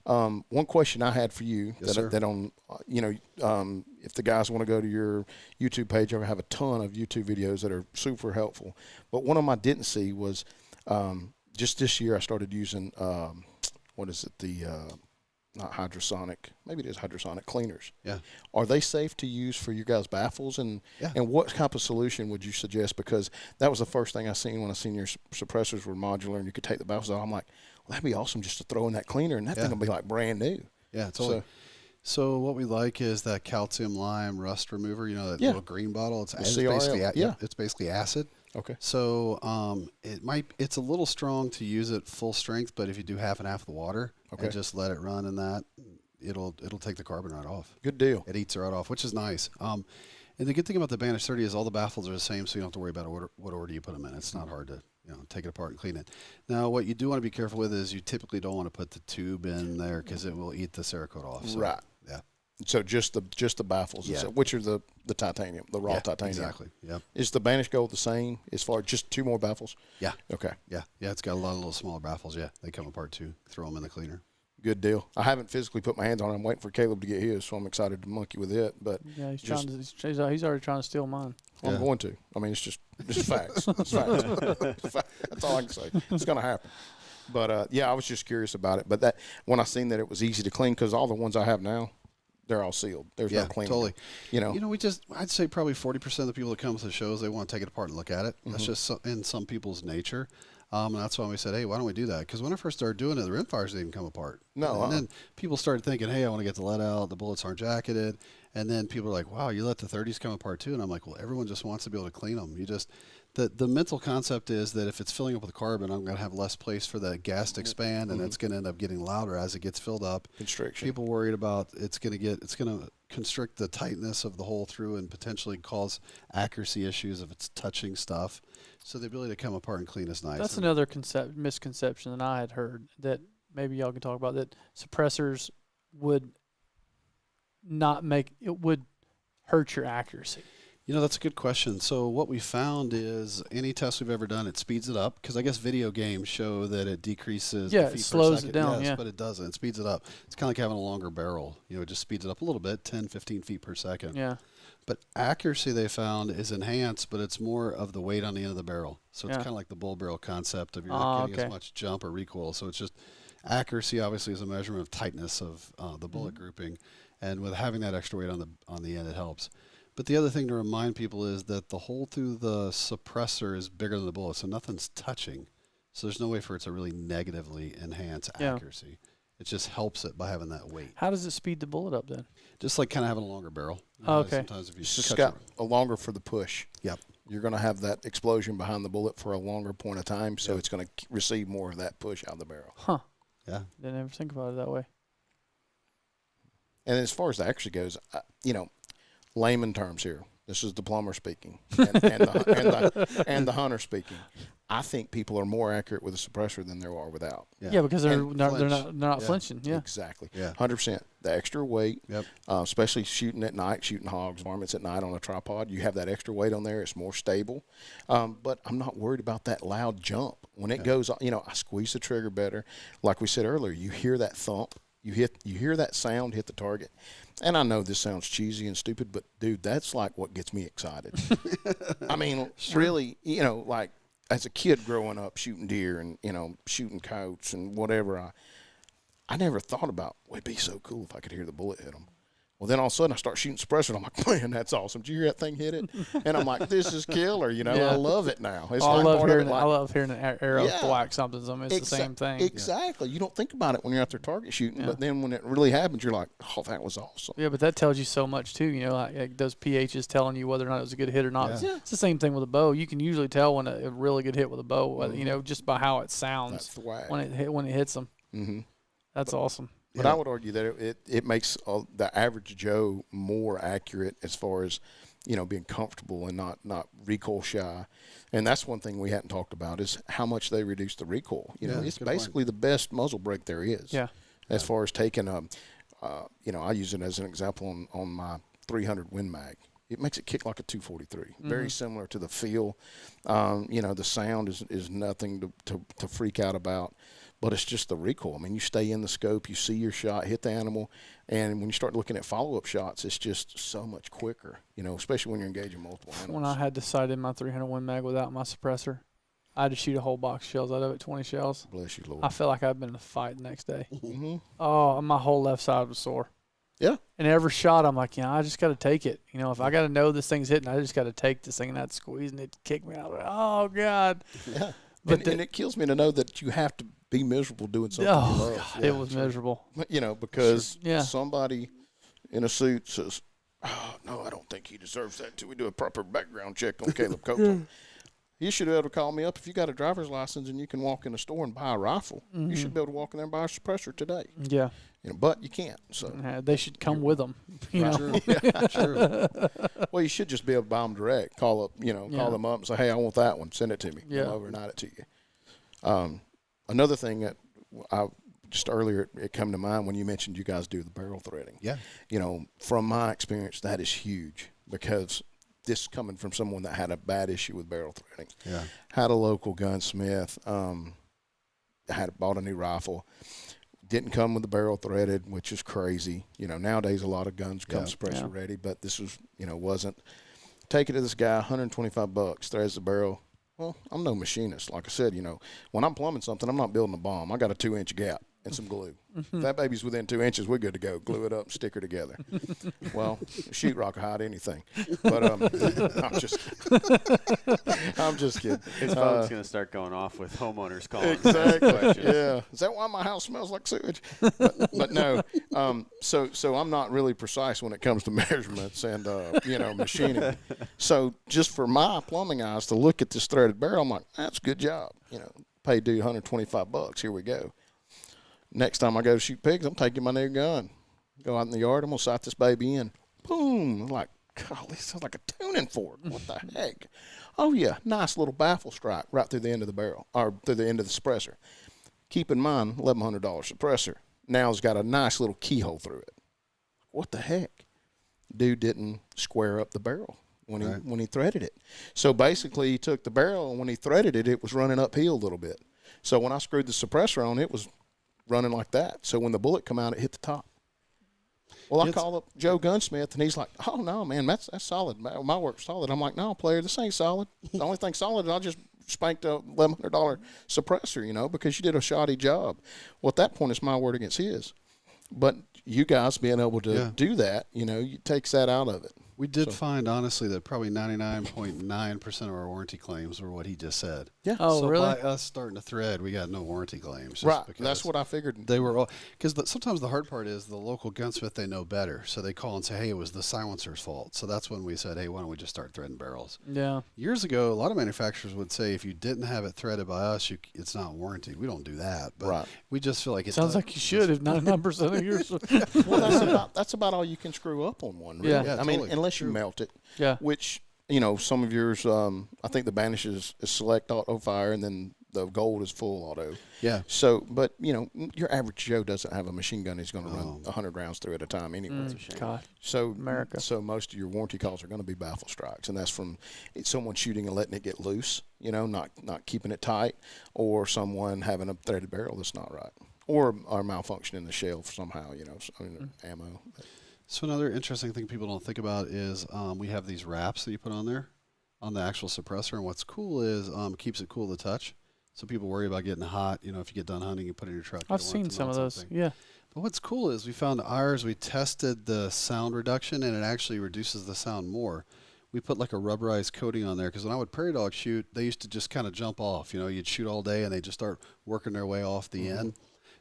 One question I had for you Yes, sir. that on, if the guys want to go to your YouTube page, I have a ton of YouTube videos that are super helpful. But one of them I didn't see was just this year I started using what is it? Not hydrosonic. Maybe it is hydrosonic cleaners. Yeah. Are they safe to use for your guys' baffles? And Yeah. and what type of solution would you suggest? Because that was the first thing I seen when I seen your suppressors were modular and you could take the baffles out. I'm like, well, that'd be awesome just to throw in that cleaner and that thing will be like brand new. Yeah, totally. So what we like is that calcium lime rust remover. That little green bottle. It's CRL, basically yeah. it's basically acid. Okay. So it's a little strong to use it full strength, but if you do half and half the water Okay. and just let it run in that, it'll take the carbon right off. Good deal. It eats it right off, which is nice. And the good thing about the Banish 30 is all the baffles are the same, so you don't have to worry about what order you put them in. It's not hard to take it apart and clean it. Now, what you do want to be careful with is you typically don't want to put the tube in there because it will eat the Cerakote off. So, Right. Yeah. So just the baffles, Yeah. which are the titanium, the raw Yeah, titanium. Exactly. Yep. Is the Banish Gold the same as far as just 2 more baffles? Yeah. Okay. Yeah. Yeah. It's got a lot of little smaller baffles. Yeah. They come apart too. Throw them in the cleaner. Good deal. I haven't physically put my hands on it. I'm waiting for Caleb to get his, so I'm excited to monkey with it. But Yeah, he's already trying to steal mine. I'm Yeah. going to. I mean, it's just facts. It's facts. That's all I can say. It's going to happen. But yeah, I was just curious about it. But that when I seen that it was easy to clean, because all the ones I have now, they're all sealed. There's no cleaning. Totally. You know, I'd say probably 40% of the people that come to the shows, they want to take it apart and look at it. That's just in some people's nature. And that's why we said, hey, why don't we do that? Because when I first started doing it, the rimfires didn't come apart. No. And then people started thinking, hey, I want to get the lead out. The bullets aren't jacketed. And then people are like, wow, you let the 30s come apart too? And I'm like, well, everyone just wants to be able to clean them. The mental concept is that if it's filling up with carbon, I'm going to have less place for the gas to expand, and it's going to end up getting louder as it gets filled up. constriction. People worried about it's going to constrict the tightness of the hole through and potentially cause accuracy issues if it's touching stuff. So the ability to come apart and clean is nice. That's another misconception that I had heard that maybe y'all can talk about, that suppressors would would hurt your accuracy. That's a good question. So what we found is any test we've ever done, it speeds it up, because I guess video games show that it decreases Yeah, the it feet per slows it second. down, Yes, yeah. but it doesn't. It speeds it up. It's kind of like having a longer barrel. It just speeds it up a little bit, 10, 15 feet per second. Yeah. But accuracy, they found, is enhanced, but it's more of the weight on the end of the barrel. So it's Yeah. kind of like the bull barrel concept of you're not getting okay. as much jump or recoil. So it's just accuracy, obviously, is a measurement of tightness of the bullet grouping. And with having that extra weight on the end, it helps. But the other thing to remind people is that the hole through the suppressor is bigger than the bullet, so nothing's touching. So there's no way for it to really negatively enhance Yeah. accuracy. It just helps it by having that weight. How does it speed the bullet up then? Just like kind of having a longer barrel. Okay. Sometimes if you It's just cut got your- a longer for the push. Yep. You're going to have that explosion behind the bullet for a longer point of time, so it's going to receive more of that push out of the barrel. Huh. Yeah. Didn't ever think about it that way. And as far as the accuracy goes, layman terms here. This is the plumber speaking, and the hunter speaking. I think people are more accurate with a suppressor than they are without. Yeah, because they're And not flinch. flinching. Yeah. Exactly. Yeah. 100%. The extra weight, Yep. especially shooting at night, shooting hogs, varmints at night on a tripod, you have that extra weight on there. It's more stable. But I'm not worried about that loud jump. When it goes, I squeeze the trigger better. Like we said earlier, you hear that thump. You hear that sound hit the target. And I know this sounds cheesy and stupid, but, dude, that's like what gets me excited. I mean, really, like as a kid growing up shooting deer and, shooting coyotes and whatever, I never thought about, it'd be so cool if I could hear the bullet hit them. Well, then all of a sudden I start shooting suppressor, and I'm like, man, that's awesome. Did you hear that thing hit it? And I'm like, this is killer, Yeah. I love it now. It's I like love part of hearing it, I like- love hearing an arrow Yeah. thwack something. I mean, it's the same thing. Exactly. You don't think about it when you're out there target shooting, Yeah. but then when it really happens, you're like, oh, that was awesome. Yeah, but that tells you so much too. Like those pHs telling you whether or not it was a good hit or not. Yeah. It's the same thing with a bow. You can usually tell when a really good hit with a bow, whether, just by how it sounds That's the way. when it hits them. Mm-hmm. That's awesome. But I would argue that it makes the average Joe more accurate as far as, being comfortable and not recoil shy. And that's one thing we hadn't talked about is how much they reduce the recoil. It's good basically the best muzzle brake there is. Yeah. As far as taking I use it as an example on my 300 Win Mag. It makes it kick like a 243. Very similar to the feel. The sound is nothing to freak out about. But it's just the recoil. I mean, you stay in the scope, you see your shot, hit the animal, and when you start looking at follow-up shots, it's just so much quicker, especially when you're engaging multiple animals. When I had to sight in my 300 Win Mag without my suppressor, I had to shoot a whole box of shells out of it, 20 shells. Bless you, Lord. I felt like I'd been in a fight the next day. Mm-hmm. Oh, my whole left side was sore. Yeah. And every shot, I'm like, I just got to take it. If I got to know this thing's hitting, I just got to take this thing, and I'd squeeze, and it'd kick me out. Oh, God. Yeah. But and it kills me to know that you have to be miserable doing something you Oh, love. God, it was miserable. Because Yeah. somebody in a suit says, oh, no, I don't think he deserves that until we do a proper background check on Caleb Copeland. You should be able to call me up if you got a driver's license and you can walk in a store and buy a rifle. You should be able to walk in there and buy a suppressor today. Yeah. But you can't. So They should come with them. You know? True. True. well, you should just be able to buy them direct. Call up, call them up and say, hey, I want that one. Send it to me. Yeah. I'll overnight it to you. Another thing that I just earlier it came to mind when you mentioned you guys do the barrel threading. Yeah. From my experience, that is huge because this coming from someone that had a bad issue with barrel threading. Yeah. Had a local gunsmith, bought a new rifle. Didn't come with the barrel threaded, which is crazy. Nowadays a lot of guns come suppressor ready, but this was, wasn't. Take it to this guy, $125, threads the barrel. Well, I'm no machinist. Like I said, when I'm plumbing something, I'm not building a bomb. I got a 2-inch gap and some glue. If that baby's within 2 inches, we're good to go. Glue it up and stick her together. Well, sheetrock will hide anything. But I'm just kidding. His phone's going to start going off with homeowners calling. Exactly. Yeah. Is that why my house smells like sewage? But no. So I'm not really precise when it comes to measurements and machining. So just for my plumbing eyes to look at this threaded barrel, I'm like, that's a good job. Pay dude $125. Here we go. Next time I go to shoot pigs, I'm taking my new gun. Go out in the yard. I'm going to sight this baby in. Boom. I'm like, golly, this sounds like a tuning fork. What the heck? Oh, yeah. Nice little baffle strike right through the end of the barrel or through the end of the suppressor. Keep in mind, $1,100 suppressor. Now it's got a nice little keyhole through it. What the heck? Dude didn't square up the barrel when he threaded it. So basically he took the barrel, and when he threaded it, it was running uphill a little bit. So when I screwed the suppressor on, it was running like that. So when the bullet come out, it hit the top. Well, I called up Joe Gunsmith, and he's like, oh, no, man, that's solid. My work's solid. I'm like, no, player, this ain't solid. The only thing solid is I just spanked a $1,100 suppressor, because you did a shoddy job. Well, at that point, it's my word against his. But you guys being able to do that, it takes that out of it. We did find, honestly, that probably 99.9% of our warranty claims were what he just said. Yeah. Oh, so really? by us starting to thread, we got no warranty claims. Right. That's what I figured. They were all – because sometimes the hard part is the local gunsmith, they know better. So they call and say, hey, it was the silencer's fault. So that's when we said, hey, why don't we just start threading barrels? Yeah. Years ago, a lot of manufacturers would say if you didn't have it threaded by us, it's not warranted. We don't do that. But we just feel like it sounds like you should if 99% of yours. Well, that's about all you can screw up on one. Really. Yeah. I mean, unless you melt it. Yeah. Which, some of yours, I think the Banish is select auto fire, and then the gold is full auto. Yeah. So, but, your average Joe doesn't have a machine gun he's going to run 100 rounds through at a time anyway. God. So, America. So most of your warranty calls are going to be baffle strikes, and that's from someone shooting and letting it get loose, not keeping it tight, or someone having a threaded barrel that's not right, or malfunctioning the shell somehow, ammo. So another interesting thing people don't think about is we have these wraps that you put on there on the actual suppressor. And what's cool is it keeps it cool to touch. So people worry about getting hot. If you get done hunting, you put it in your truck. I've seen some of those. Something. Yeah. But what's cool is we found ours, we tested the sound reduction, and it actually reduces the sound more. We put like a rubberized coating on there because when I would prairie dog shoot, they used to just kind of jump off. You'd shoot all day and they just start working their way off the end.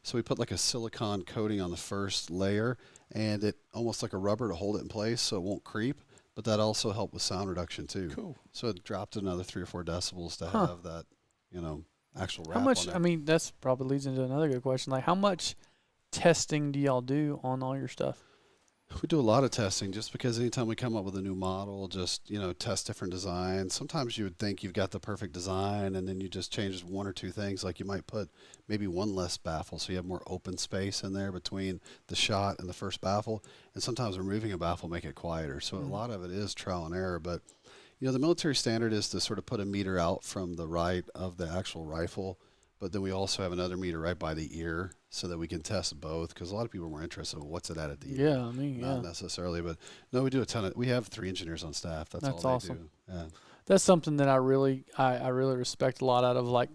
So we put like a silicone coating on the first layer, and it almost like a rubber to hold it in place so it won't creep. But that also helped with sound reduction too. Cool. So it dropped another 3 or 4 decibels to have that, actual wrap. How much? on there. I mean, that's probably leads into another good question. Like, how much testing do y'all do on all your stuff? We do a lot of testing just because anytime we come up with a new model, just, test different designs. Sometimes you would think you've got the perfect design and then you just change 1 or 2 things. Like you might put maybe one less baffle so you have more open space in there between the shot and the first baffle. And sometimes removing a baffle make it quieter. So a lot of it is trial and error. But, the military standard is to sort of put a meter out from the right of the actual rifle. But then we also have another meter right by the ear so that we can test both because a lot of people are more interested in what's it at the ear. Yeah, I mean, Not necessarily, but no, we do a ton of. We have 3 engineers on staff. That's all they awesome. do. Yeah. That's something that I really respect a lot out of, like,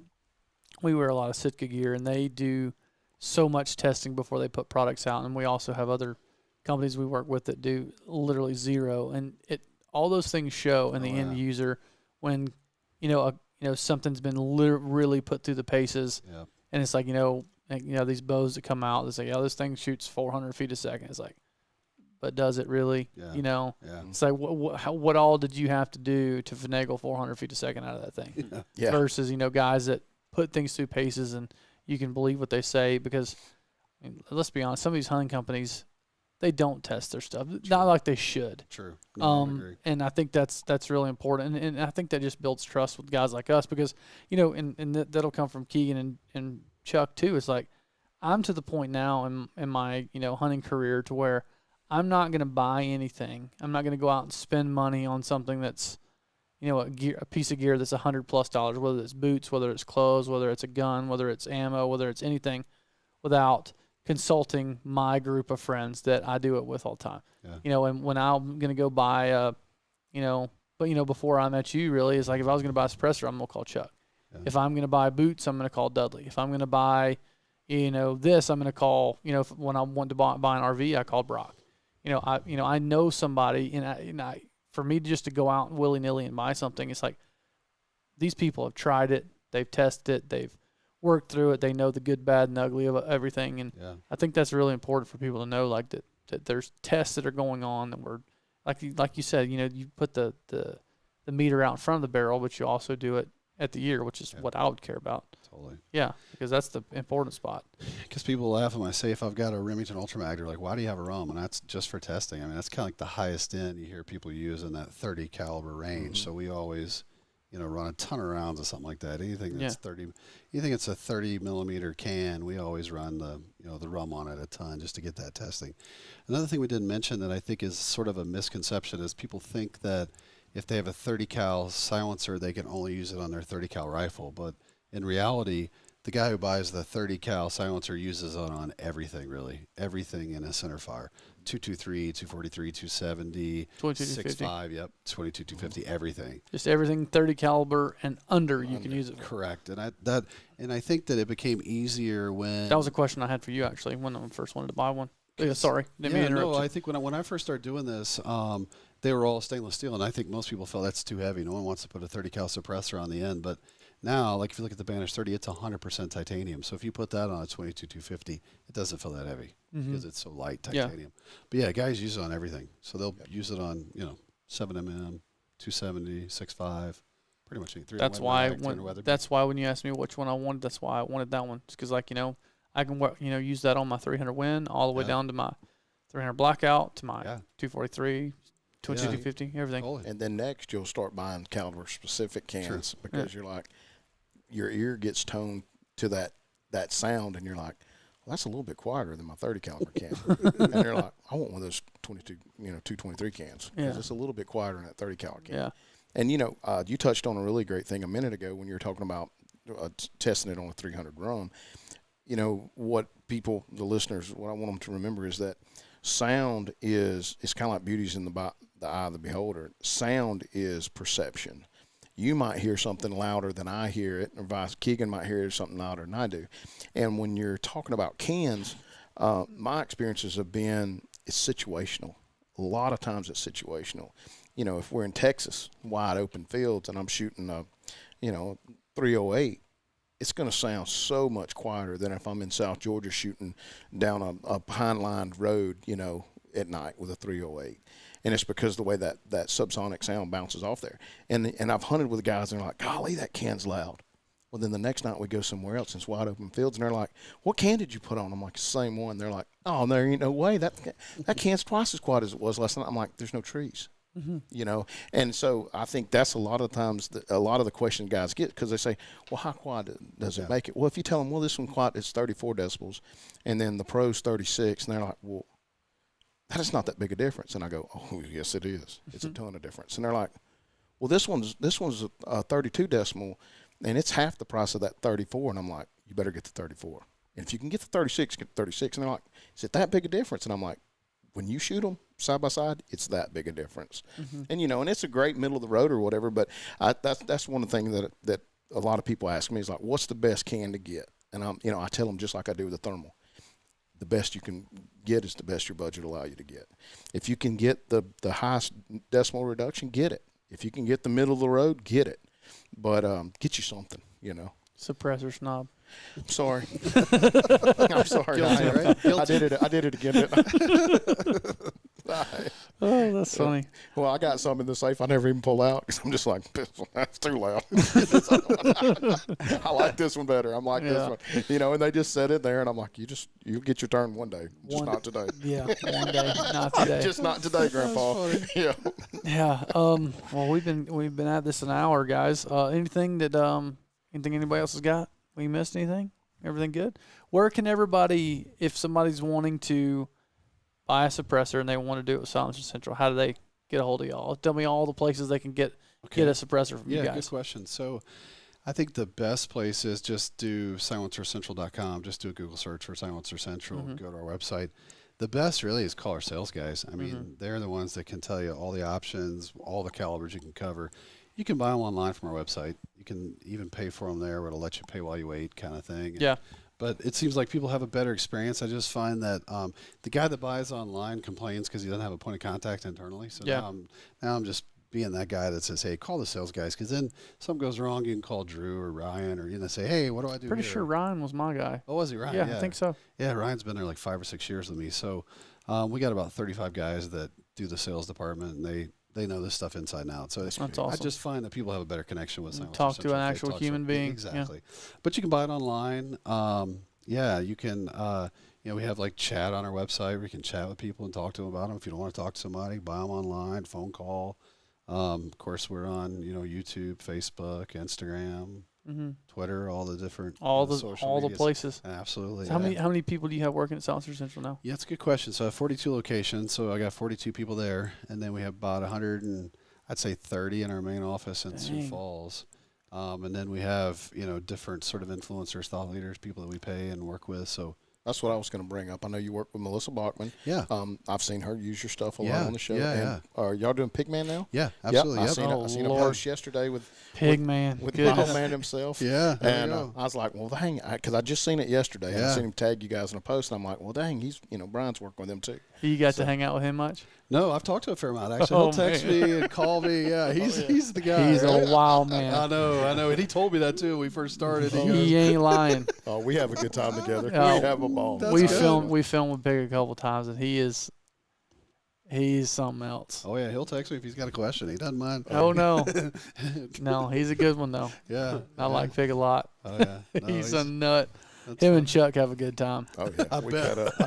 we wear a lot of Sitka gear, and they do so much testing before they put products out. And we also have other companies we work with that do literally zero. And all those things show in the end user when, something's been really put through the paces. Yeah. And it's like, these bows that come out, it's like, this thing shoots 400 feet a second. It's like, but does it really? Yeah. You know, Yeah. it's like what all did you have to do to finagle 400 feet a second out of that thing? Yeah. Versus, you know, guys that put things through paces and you can believe what they say because, I mean, let's be honest, some of these hunting companies, they don't test their stuff, not like they should. True. No, I agree. And I think that's really important, and I think that just builds trust with guys like us because, you know, and that'll come from Keegan and Chuck too. It's like I'm to the point now in my, you know, hunting career to where I'm not going to buy anything. I'm not going to go out and spend money on something that's, you know, a piece of gear that's $100+, whether it's boots, whether it's clothes, whether it's a gun, whether it's ammo, whether it's anything, without consulting my group of friends that I do it with all the time. Yeah. You know, and when I'm going to go buy, you know, but, you know, before I met you, really, it's like if I was going to buy a suppressor, I'm going to call Chuck. Yeah. If I'm going to buy boots, I'm going to call Dudley. If I'm going to buy, you know, this, I'm going to call, you know, when I want to buy an RV, I called Brock. You know, I know somebody, and I for me to just to go out willy-nilly and buy something, it's like these people have tried it, they've tested it, they've worked through it, they know the good, bad, and ugly of everything, and I think that's really important for people to know, like that there's tests that are going on, and we're like you said, you know, you put the meter out in front of the barrel, but you also do it at the ear, which is what I would care about. Totally. Yeah, because that's the important spot. Because people laugh when I say if I've got a Remington Ultramag, they're like, why do you have a ROM? And that's just for testing. I mean, that's kind of like the highest end you hear people use in that 30 caliber range. So we always, you know, run a ton of rounds of something like that. Anything that's 30, anything that's a 30 millimeter can, we always run the, you know, the ROM on it a ton just to get that testing. Another thing we didn't mention that I think is sort of a misconception is people think that if they have a 30 cal silencer, they can only use it on their 30 cal rifle. But in reality, the guy who buys the 30 cal silencer uses it on everything, really. Everything in a centerfire. 223, 243, 270, 6.5, yep, 22, 250, everything. Just everything 30 caliber and under you can use it for. Correct. And I think that it became easier when... That was a question I had for you, actually, when I first wanted to buy one. Sorry, didn't mean to interrupt you. I think when I first started doing this, they were all stainless steel, and I think most people felt that's too heavy. No one wants to put a 30 cal suppressor on the end, but now, like if you look at the Banish 30, it's 100% titanium. So if you put that on a 22 250, it doesn't feel that heavy because it's so light titanium. But yeah, guys use it on everything. So they'll use it on, you know, 7mm, 270, 6.5, pretty much anything. That's why when you asked me which one I wanted, that's why I wanted that one. Just because, like, you know, I can, you know, use that on my 300 Win all the way down to my 300 Blackout to my 243, 22 250, everything. Totally. And then next you'll start buying caliber specific cans because you're like, your ear gets toned to that sound, and you're like, well, that's a little bit quieter than my 30 caliber can. And you're like, I want one of those 22, you know, 223 cans because it's a little bit quieter than that 30 caliber can. Yeah. And you know, you touched on a really great thing a minute ago when you were talking about testing it on a 300 ROM. You know, what people, the listeners, what I want them to remember is that sound is kind of like beauty's in the eye of the beholder. Sound is perception. You might hear something louder than I hear it, or vice. Keegan might hear something louder than I do. And when you're talking about cans, my experiences have been it's situational. A lot of times it's situational. You know, if we're in Texas, wide open fields, and I'm shooting a, you know, 308, it's going to sound so much quieter than if I'm in South Georgia shooting down a pine-lined road, you know, at night with a 308. And it's because the way that subsonic sound bounces off there. And I've hunted with guys, and they're like, golly, that can's loud. Well, then the next night we go somewhere else, and it's wide open fields, and they're like, what can did you put on? I'm like, the same one. They're like, oh, there ain't no way. That can's twice as quiet as it was last night. I'm like, there's no trees. You know, and so I think that's a lot of times a lot of the question guys get because they say, well, how quiet does it make it? Well, if you tell them, well, this one quiet is 34 decibels, and then the Pro's 36, and they're like, well, that is not that big a difference. And I go, oh, yes, it is. It's a ton of difference. And they're like, well, this one's a 32 decimal, and it's half the price of that 34. And I'm like, you better get the 34. And if you can get the 36, get the 36. And they're like, is it that big a difference? And I'm like, when you shoot them side by side, it's that big a difference. And, you know, and it's a great middle of the road or whatever, but that's one of the things that a lot of people ask me is like, what's the best can to get? And I tell them just like I do with the thermal. The best you can get is the best your budget will allow you to get. If you can get the highest decimal reduction, get it. If you can get the middle of the road, get it. But get you something, you know. Suppressor snob. I'm sorry. I'm sorry. Guilty, right? Guilty. I did it again. Oh, that's funny. Well, I got some in the safe I never even pull out because I'm just like, that's too loud. I like this one better. I'm like this one, and they just set it there, and I'm like, you'll get your turn one day, just not today. Yeah, one day, not today. Just not today, Grandpa. Yeah. Yeah. Well, we've been at this an hour, guys. Anything anybody else has got? We missed anything? Everything good? Where can everybody, if somebody's wanting to buy a suppressor and they want to do it with Silencer Central, how do they get a hold of y'all? Tell me all the places they can get a suppressor from you guys. Yeah, good question. So I think the best place is just do silencercentral.com. Just do a Google search for Silencer Central. Go to our website. The best really is call our sales guys. I mean, they're the ones that can tell you all the options, all the calibers you can cover. You can buy them online from our website. You can even pay for them there, where it'll let you pay while you wait kind of thing. Yeah. But it seems like people have a better experience. I just find that the guy that buys online complains because he doesn't have a point of contact internally. So now I'm just being that guy that says, hey, call the sales guys, because then something goes wrong, you can call Drew or Ryan or say, hey, what do I do Pretty here? sure Ryan was my guy. Oh, was he Ryan? Yeah, I think so. Yeah, Ryan's been there like 5 or 6 years with me. So we got about 35 guys that do the sales department, and they know this stuff inside and out. So That's awesome. I just find that people have a better connection with Silencer Talk to Central an if they actual talk to human them. being. Exactly. But you can buy it online. You can, we have like chat on our website where you can chat with people and talk to them about them. If you don't want to talk to somebody, buy them online, phone call. Of course, we're on, YouTube, Facebook, Instagram, Twitter, all the different social all the medias. places. Absolutely. So how many people do you have working at Silencer Central now? Yeah, it's a good question. So I have 42 locations, so I got 42 people there, and then we have about 130 in our main office in Sioux Falls. And then we have, different sort of influencers, thought leaders, people that we pay and work with. So That's what I was going to bring up. I know you work with Melissa Bachman. Yeah. I've seen her use your stuff a lot on the show. Yeah. Are y'all doing Pigman now? Yeah, absolutely. Yep. Yep. I seen a post yesterday with Pigman. with Bob Man himself. Yeah. And I was like, well, dang, because I just seen it yesterday. I Yeah. seen him tag you guys in a post, and I'm like, well, dang, he's Brian's working with him too. You got to hang out with him much? No, I've talked to a fair amount. Actually, he'll text me and call me. Yeah, he's the guy. He's a wild man. I know. And he told me that too when we first started. He ain't lying. Oh, we have a good time together. Oh, We have a ball. That's We good. filmed with Pig a couple times, and he's something else. Oh yeah, he'll text me if he's got a question. He doesn't mind. Oh no, no, he's a good one though. Yeah. I like Pig a lot. Oh yeah. No, he's a nut. that's Him fun. and Chuck have a good time. Oh yeah, I we bet. cut up.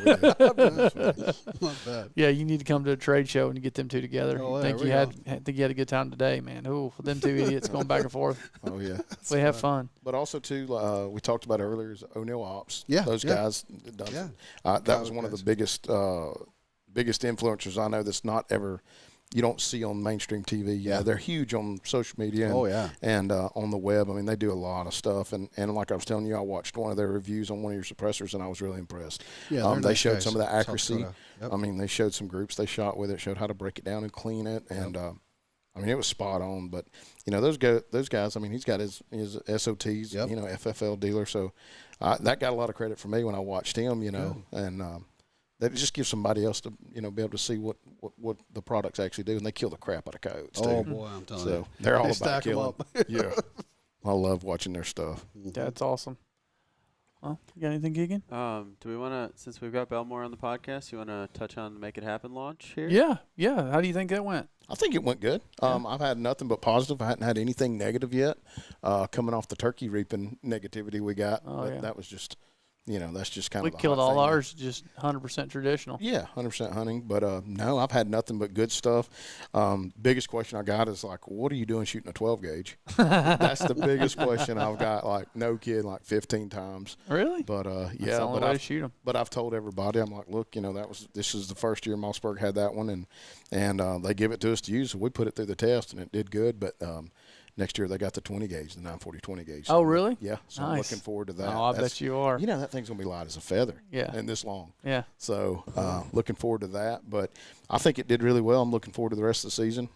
Not bad. Yeah, you need to come to a trade show and you get them two together. Oh, yeah, think we you had a good time today, man. Ooh, them two idiots going back and forth. Oh yeah. We have fun. But also too, we talked about earlier is O'Neill Ops. Yeah, those yeah. guys. Yeah. That was one of the biggest influencers I know. That's not ever. You don't see on mainstream TV. Yeah, they're huge on social media. And, and on the web. I mean, they do a lot of stuff. And like I was telling you, I watched one of their reviews on one of your suppressors, and I was really impressed. Yeah, they nice showed guys. some of the South accuracy. Dakota. Yep. I mean, they showed some groups they shot with it, showed how to break it down and clean it, and I mean, it was spot on. But those guys. I mean, he's got his SOTs. Yep. FFL dealer. So that got a lot of credit for me when I watched him. And that just gives somebody else to be able to see what the products actually do, and they kill the crap out of codes too. Oh boy, I'm telling you. So they're all They about stack 'em killing. up. Yeah, I love watching their stuff. That's awesome. Well, you got anything, Keegan? Do we want to, since we've got Belmore on the podcast, you want to touch on the Make It Happen launch here? Yeah. How do you think that went? I think it went good. I've had nothing but positive. I hadn't had anything negative yet. Coming off the turkey reaping negativity we got, that was just. That's just kind We of the killed hot all thing. ours, just 100% traditional. Yeah, 100% hunting. But no, I've had nothing but good stuff. Biggest question I got is like, what are you doing shooting a 12 gauge? That's the biggest question I've got. Like, no kid, like 15 times. Really? But That's the only way to shoot them. But I've told everybody, I'm like, look, this is the first year Mossberg had that one, and they give it to us to use, so we put it through the test, and it did good. But next year they got the 20 gauge, the 940 20 gauge. Oh, really? Yeah. So Nice. I'm looking forward to that. Oh, I bet you are. That thing's gonna be light as a feather. Yeah. And this long. Yeah. So looking forward to that. But I think it did really well. I'm looking forward to the rest of the season.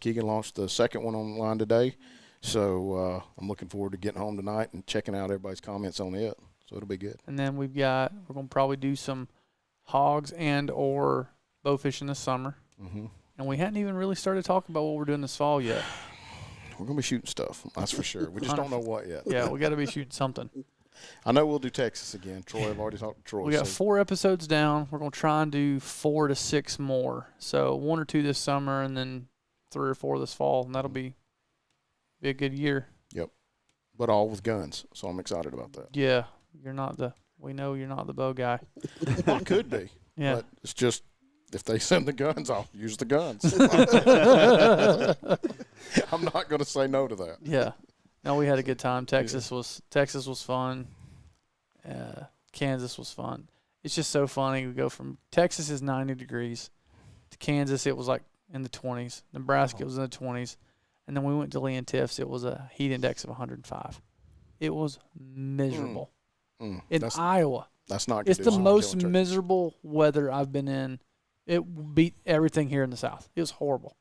Keegan launched the second one online today, so I'm looking forward to getting home tonight and checking out everybody's comments on it. So it'll be good. And then we're going to probably do some hogs and or bow fishing this summer. Mm-hmm. And we hadn't even really started talking about what we're doing this fall yet. We're gonna be shooting stuff. That's for sure. We just don't know what yet. Yeah, we got to be shooting something. I know we'll do Texas again. Troy, I've already talked to Troy. We got 4 episodes down. We're going to try and do 4 to 6 more. So 1 or 2 this summer and then 3 or 4 this fall, and that'll be a good year. Yep. But all with guns, so I'm excited about that. Yeah, we know you're not the bow guy. Well, it could be. Yeah. But it's just, if they send the guns, I'll use the guns. I'm not going to say no to that. Yeah. No, we had a good time. Texas was fun. Kansas was fun. It's just so funny. We go from Texas is 90 degrees to Kansas. It was like in the 20s. Nebraska was in the 20s, and then we went to Lee and Tiff's. It was a heat index of 105. It was miserable in Iowa. That's not. It's the most miserable weather I've been in. It beat everything here in the South. It was horrible.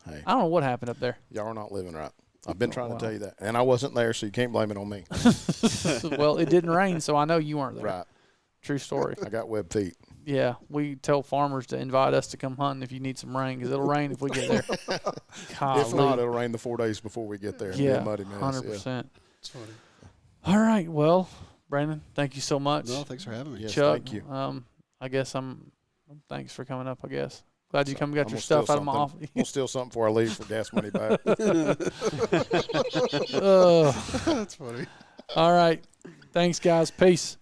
Hey, I don't know what happened up there. y'all are not living right. I've been trying to tell you that, and I wasn't there, so you can't blame it on me. Well, it didn't rain, so I know you weren't there. Right. True story. I got web feet. Yeah, we tell farmers to invite us to come hunting if you need some rain, because it'll rain if we get there. If not, it'll rain the 4 days before we get there. Yeah, Be a muddy mess. 100%. Yeah. It's funny. All right, well, Brandon, thank you so much. No, thanks for having me. Yes, Chuck, thank you. I guess thanks for coming up, I guess. Glad you come and got I'm your gonna steal stuff out of my something. office. We'll steal something before I leave for gas money back. That's funny. All right. Thanks, guys. Peace.